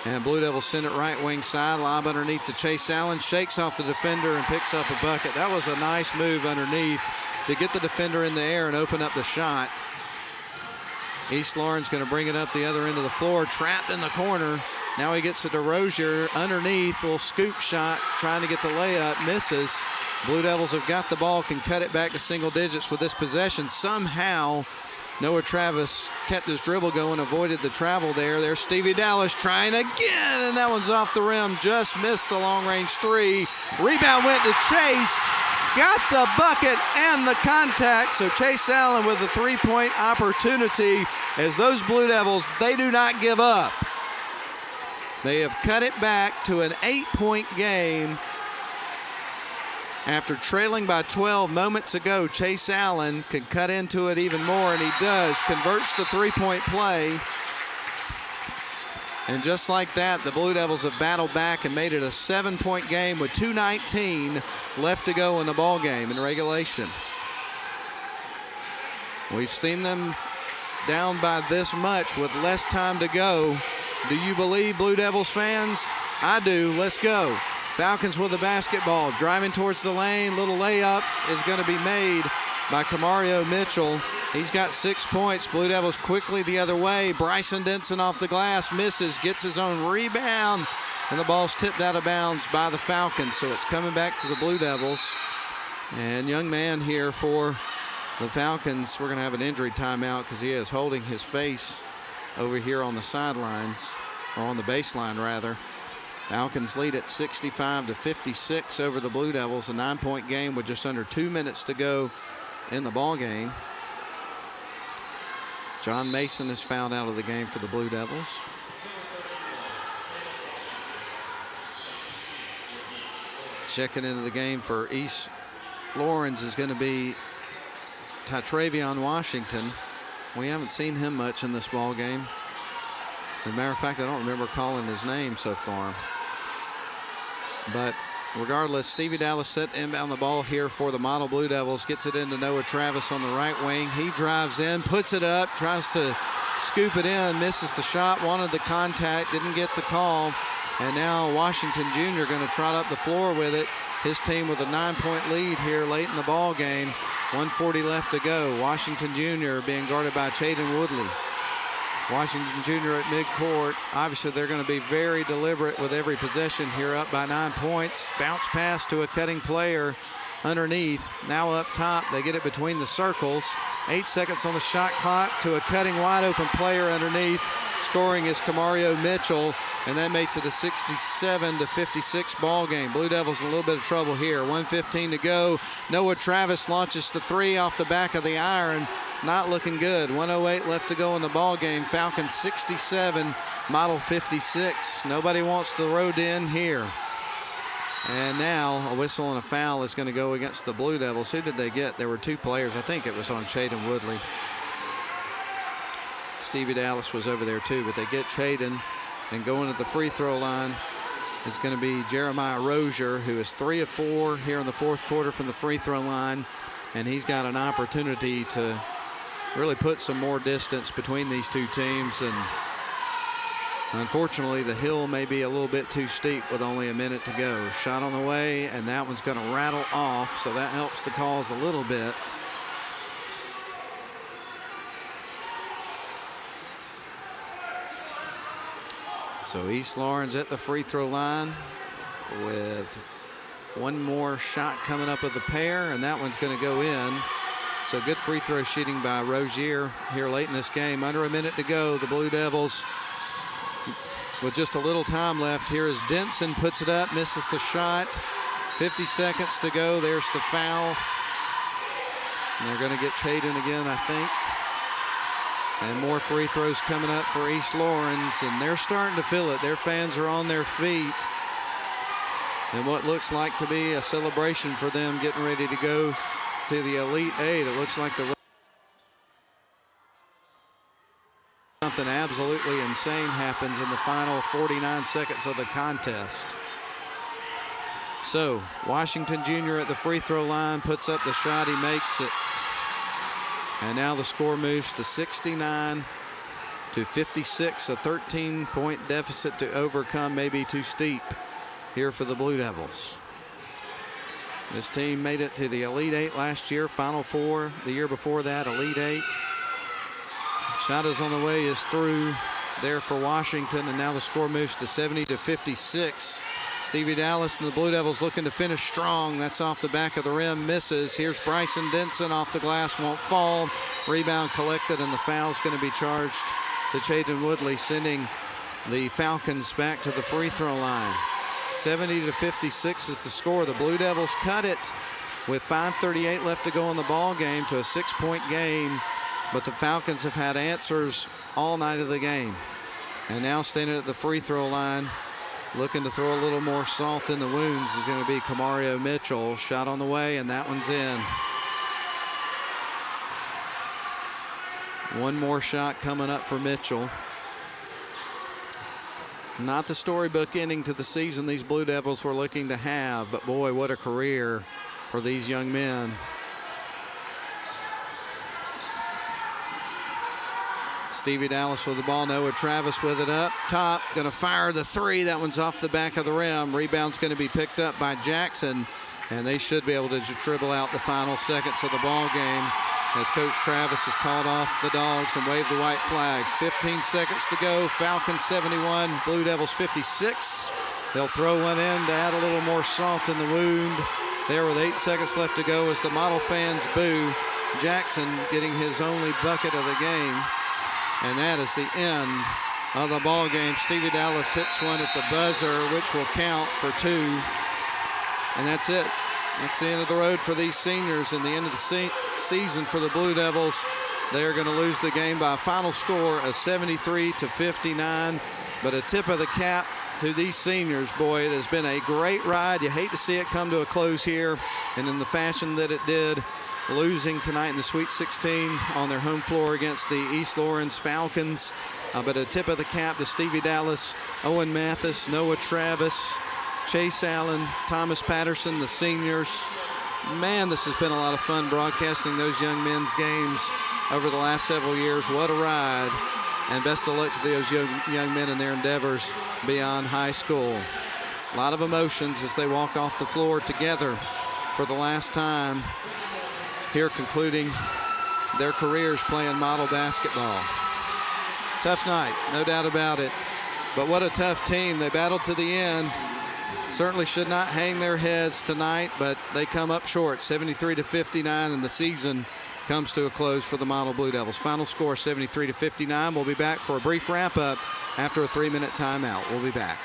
S5: And Blue Devils send it right wing side, lob underneath to Chase Allen, shakes off the defender and picks up a bucket. That was a nice move underneath to get the defender in the air and open up the shot. East Lawrence going to bring it up the other end of the floor, trapped in the corner. Now he gets it to Rozier underneath, little scoop shot, trying to get the layup, misses. Blue Devils have got the ball, can cut it back to single digits with this possession. Somehow, Noah Travis kept his dribble going, avoided the travel there. There's Stevie Dallas trying again, and that one's off the rim. Just missed the long-range three. Rebound went to Chase. Got the bucket and the contact. So Chase Allen with a three-point opportunity as those Blue Devils, they do not give up. They have cut it back to an 8-point game. After trailing by 12 moments ago, Chase Allen can cut into it even more, and he does. Converts the three-point play. And just like that, the Blue Devils have battled back and made it a 7-point game with 2:19 left to go in the ball game in regulation. We've seen them down by this much with less time to go. Do you believe, Blue Devils fans? I do. Let's go. Falcons with the basketball, driving towards the lane. Little layup is going to be made by Kamario Mitchell. He's got 6 points. Blue Devils quickly the other way. Bryson Denson off the glass, misses, gets his own rebound, and the ball's tipped out of bounds by the Falcons. So it's coming back to the Blue Devils. And young man here for the Falcons, we're going to have an injury timeout because he is holding his face over here on the sidelines, or on the baseline rather. Falcons lead at 65-56 over the Blue Devils, a 9-point game with just under 2 minutes to go in the ball game. John Mason is fouled out of the game for the Blue Devils. Checking into the game for East Lawrence is going to be Tytravion Washington. We haven't seen him much in this ball game. As a matter of fact, I don't remember calling his name so far. But regardless, Stevie Dallas set inbound the ball here for the Model Blue Devils. Gets it into Noah Travis on the right wing. He drives in, puts it up, tries to scoop it in, misses the shot, wanted the contact, didn't get the call. And now Washington Jr. going to trot up the floor with it. His team with a 9-point lead here late in the ball game. 1:40 left to go. Washington Jr. being guarded by Chaden Woodley. Washington Jr. at midcourt. Obviously, they're going to be very deliberate with every possession here, up by 9 points. Bounce pass to a cutting player underneath. Now up top, they get it between the circles. 8 seconds on the shot clock to a cutting wide open player underneath. Scoring is Kamario Mitchell, and that makes it a 67-56 ball game. Blue Devils in a little bit of trouble here. 1:15 to go. Noah Travis launches the three off the back of the iron. not looking good. 1:08 left to go in the ball game. Falcons 67, Model 56. Nobody wants the road to end here. And now a whistle and a foul is going to go against the Blue Devils. Who did they get? There were 2 players. I think it was on Chaden Woodley. Stevie Dallas was over there too, but they get Chaden, and going to the free throw line is going to be Jeremiah Rozier, who is 3 of 4 here in the fourth quarter from the free throw line. And he's got an opportunity to really put some more distance between these two teams. And unfortunately, the hill may be a little bit too steep with only a minute to go. Shot on the way, and that one's going to rattle off, so that helps the cause a little bit. So East Lawrence at the free throw line with one more shot coming up with the pair, and that one's going to go in. So good free throw shooting by Rozier here late in this game. Under a minute to go, the Blue Devils with just a little time left. Here is Denson, puts it up, misses the shot. 50 seconds to go. There's the foul. And they're going to get Chaden again, I think. And more free throws coming up for East Lawrence, and they're starting to feel it. Their fans are on their feet. And what looks like to be a celebration for them getting ready to go to the Elite Eight. It looks like something absolutely insane happens in the final 49 seconds of the contest. So Washington Jr. at the free throw line puts up the shot, he makes it. And now the score moves to 69 to 56, a 13-point deficit to overcome, maybe too steep here for the Blue Devils. This team made it to the Elite Eight last year, Final Four the year before that, Elite Eight. Shot is on the way, is through there for Washington, and now the score moves to 70 to 56. Stevie Dallas and the Blue Devils looking to finish strong. That's off the back of the rim, misses. Here's Bryson Denson off the glass, won't fall. Rebound collected, and the foul's going to be charged to Chaden Woodley, sending the Falcons back to the free throw line. 70 to 56 is the score. The Blue Devils cut it with 5:38 left to go in the ball game to a 6-point game, but the Falcons have had answers all night of the game. And now standing at the free throw line, looking to throw a little more salt in the wounds, is going to be Kamario Mitchell. Shot on the way, and that one's in. One more shot coming up for Mitchell. Not the storybook ending to the season these Blue Devils were looking to have, but boy, what a career for these young men. Stevie Dallas with the ball. Noah Travis with it up top. Going to fire the three. That one's off the back of the rim. Rebound's going to be picked up by Jackson, and they should be able to just dribble out the final seconds of the ball game as Coach Travis has called off the Dogs and waved the white flag. 15 seconds to go. Falcons 71, Blue Devils 56. They'll throw one in to add a little more salt in the wound. There with 8 seconds left to go as the model fans boo. Jackson getting his only bucket of the game. And that is the end of the ball game. Stevie Dallas hits one at the buzzer, which will count for 2. And that's it. That's the end of the road for these seniors, and the end of the season for the Blue Devils. They are going to lose the game by a final score of 73 to 59. But a tip of the cap to these seniors. Boy, it has been a great ride. You hate to see it come to a close here, and in the fashion that it did, losing tonight in the Sweet 16 on their home floor against the East Lawrence Falcons. But a tip of the cap to Stevie Dallas, Owen Mathis, Noah Travis, Chase Allen, Thomas Patterson, the seniors. Man, this has been a lot of fun broadcasting those young men's games over the last several years. What a ride. And best of luck to those young men in their endeavors beyond high school. A lot of emotions as they walk off the floor together for the last time here, concluding their careers playing model basketball. Tough night, no doubt about it. But what a tough team. They battled to the end. Certainly should not hang their heads tonight, but they come up short, 73 to 59, and the season comes to a close for the model Blue Devils. Final score 73 to 59. We'll be back for a brief wrap-up after a 3-minute timeout. We'll be back.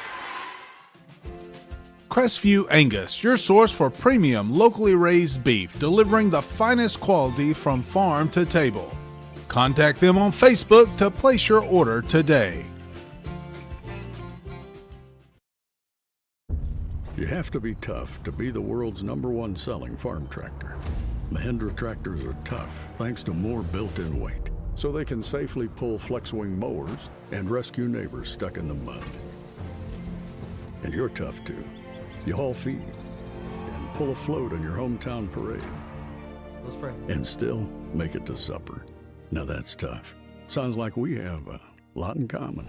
S4: Crestview Angus, your source for premium locally raised beef, delivering the finest quality from farm to table. Contact them on Facebook to place your order today.
S7: You have to be tough to be the world's #1 selling farm tractor. Mahindra tractors are tough thanks to more built-in weight, so they can safely pull flex-wing mowers and rescue neighbors stuck in the mud. And you're tough too. You haul feed and pull a float on your hometown parade.
S9: Let's pray.
S7: And still make it to supper. Now that's tough. Sounds like we have a lot in common.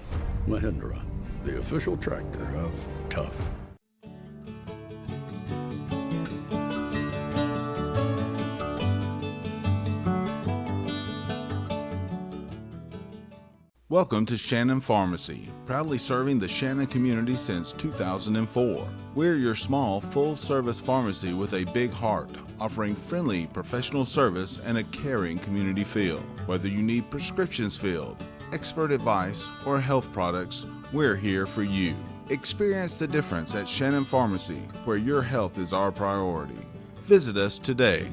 S7: Mahindra, the official tractor of tough.
S4: Welcome to Shannon Pharmacy, proudly serving the Shannon community since 2004. We're your small, full-service pharmacy with a big heart, offering friendly, professional service and a caring community feel. Whether you need prescriptions filled, expert advice, or health products, we're here for you. Experience the difference at Shannon Pharmacy, where your health is our priority. Visit us today.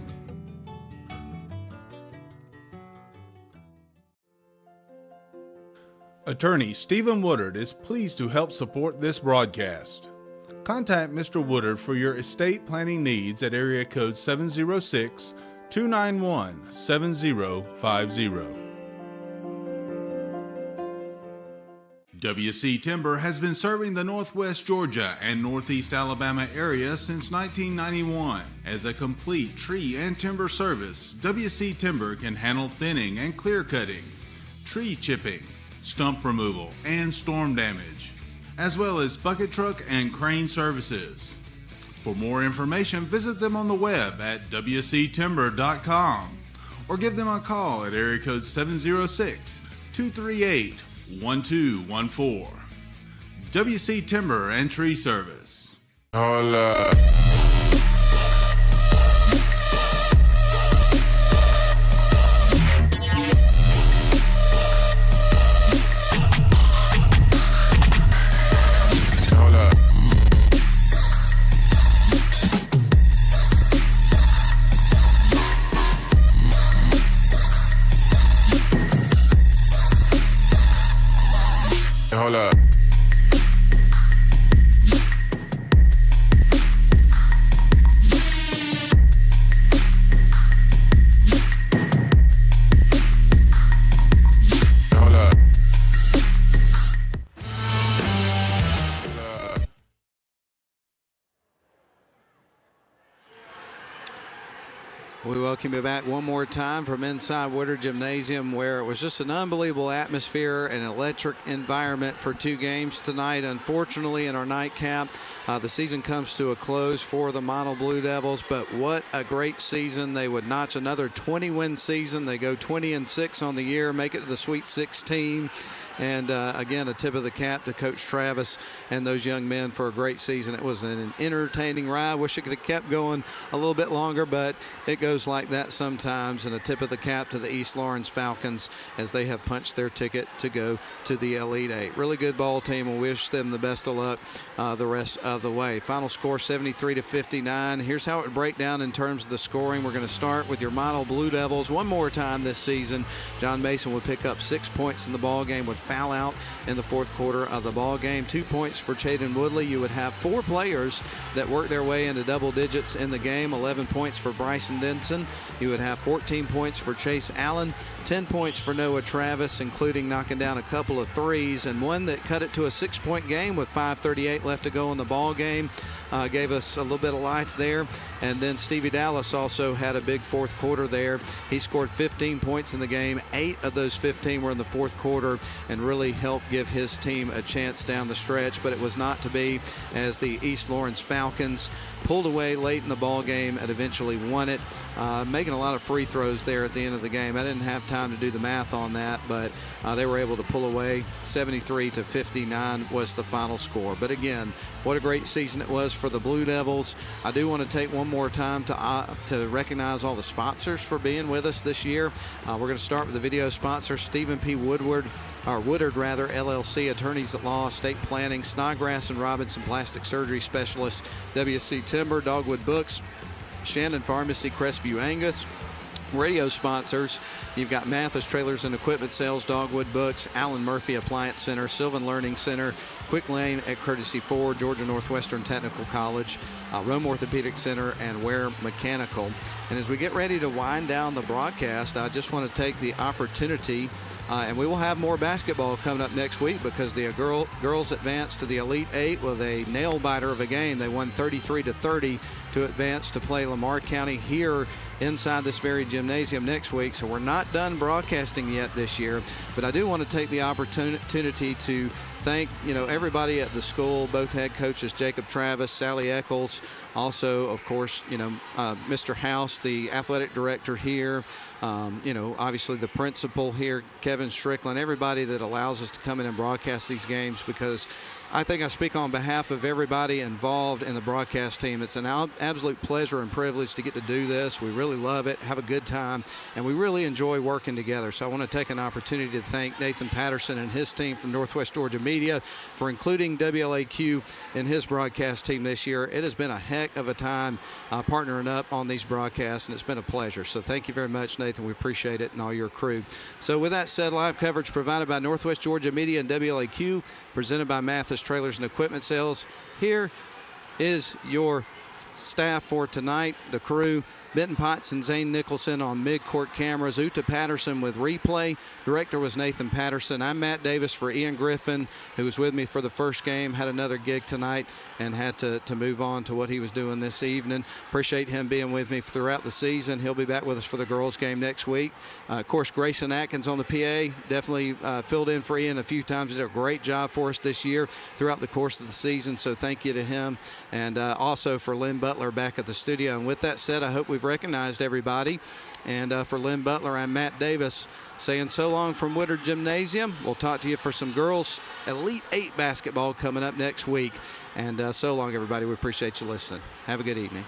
S4: Attorney Stephen Woodard is pleased to help support this broadcast. Contact Mr. Woodard for your estate planning needs at area code 706-291-7050. WC Timber has been serving the Northwest Georgia and Northeast Alabama area since 1991. As a complete tree and timber service, WC Timber can handle thinning and clear cutting, tree chipping, stump removal, and storm damage, as well as bucket truck and crane services. For more information, visit them on the web at wctimber.com or give them a call at area code 706-238-1214. WC Timber and Tree Service.
S10: Hola. Hold up.
S5: We welcome you back one more time from inside Woodard Gymnasium, where it was just an unbelievable atmosphere and electric environment for two games tonight. Unfortunately, in our nightcap, the season comes to a close for the Model Blue Devils, but what a great season. They would notch another 20-win season. They go 20-6 on the year, make it to the Sweet 16. And again, a tip of the cap to Coach Travis and those young men for a great season. It was an entertaining ride. Wish it could have kept going a little bit longer, but it goes like that sometimes. And a tip of the cap to the East Lawrence Falcons as they have punched their ticket to go to the Elite Eight. Really good ball team, and wish them the best of luck the rest of the way. Final score 73-59. Here's how it would break down in terms of the scoring. We're going to start with your Model Blue Devils one more time this season. John Mason would pick up 6 points in the ball game, would foul out in the fourth quarter of the ball game. 2 points for Chaden Woodley. You would have 4 players that worked their way into double digits in the game. 11 points for Bryson Denson. You would have 14 points for Chase Allen. 10 points for Noah Travis, including knocking down a couple of threes, and one that cut it to a 6-point game with 5:38 left to go in the ball game. Gave us a little bit of life there. And then Stevie Dallas also had a big fourth quarter there. He scored 15 points in the game. 8 of those 15 were in the fourth quarter and really helped give his team a chance down the stretch, but it was not to be as the East Lawrence Falcons pulled away late in the ball game and eventually won it, making a lot of free throws there at the end of the game. I didn't have time to do the math on that, but they were able to pull away. 73-59 was the final score. But again, what a great season it was for the Blue Devils. I do want to take one more time to recognize all the sponsors for being with us this year. We're going to start with the video sponsor, Stephen P. Woodard LLC, attorneys at law, estate planning, Snodgrass and Robinson plastic surgery specialists, WC Timber, Dogwood Books, Shannon Pharmacy, Crestview Angus, radio sponsors. You've got Mathis Trailers and Equipment Sales, Dogwood Books, Allen Murphy Appliance Center, Sylvan Learning Center, Quick Lane at Courtesy Ford, Georgia Northwestern Technical College, Rome Orthopedic Center, and Ware Mechanical. And as we get ready to wind down the broadcast, I just want to take the opportunity, and we will have more basketball coming up next week because the girls advanced to the Elite Eight with a nail-biter of a game. They won 33-30 to advance to play Lamar County here inside this very gymnasium next week. So we're not done broadcasting yet this year, but I do want to take the opportunity to thank everybody at the school, both head coaches Jacob Travis, Sally Eccles, also of course Mr. House, the athletic director here, obviously the principal here, Kevin Strickland, everybody that allows us to come in and broadcast these games, because I think I speak on behalf of everybody involved in the broadcast team. It's an absolute pleasure and privilege to get to do this. We really love it, have a good time, and we really enjoy working together. So I want to take an opportunity to thank Nathan Patterson and his team from Northwest Georgia Media for including WLAQ in his broadcast team this year. It has been a heck of a time partnering up on these broadcasts, and it's been a pleasure. So thank you very much, Nathan. We appreciate it, and all your crew. So with that said, live coverage provided by Northwest Georgia Media and WLAQ, presented by Mathis Trailers and Equipment Sales. Here is your staff for tonight, the crew. Benton Potts and Zane Nicholson on mid-court cameras. Uta Patterson with replay. Director was Nathan Patterson. I'm Matt Davis for Ian Griffin, who was with me for the first game, had another gig tonight and had to move on to what he was doing this evening. Appreciate him being with me throughout the season. He'll be back with us for the girls game next week. Of course, Grayson Atkins on the PA, definitely filled in for Ian a few times. He did a great job for us this year throughout the course of the season, so thank you to him. And also for Lynn Butler back at the studio. And with that said, I hope we've recognized everybody. And for Lynn Butler, I'm Matt Davis saying so long from Woodard Gymnasium. We'll talk to you for some girls Elite 8 basketball coming up next week. And so long, everybody. We appreciate you listening. Have a good evening.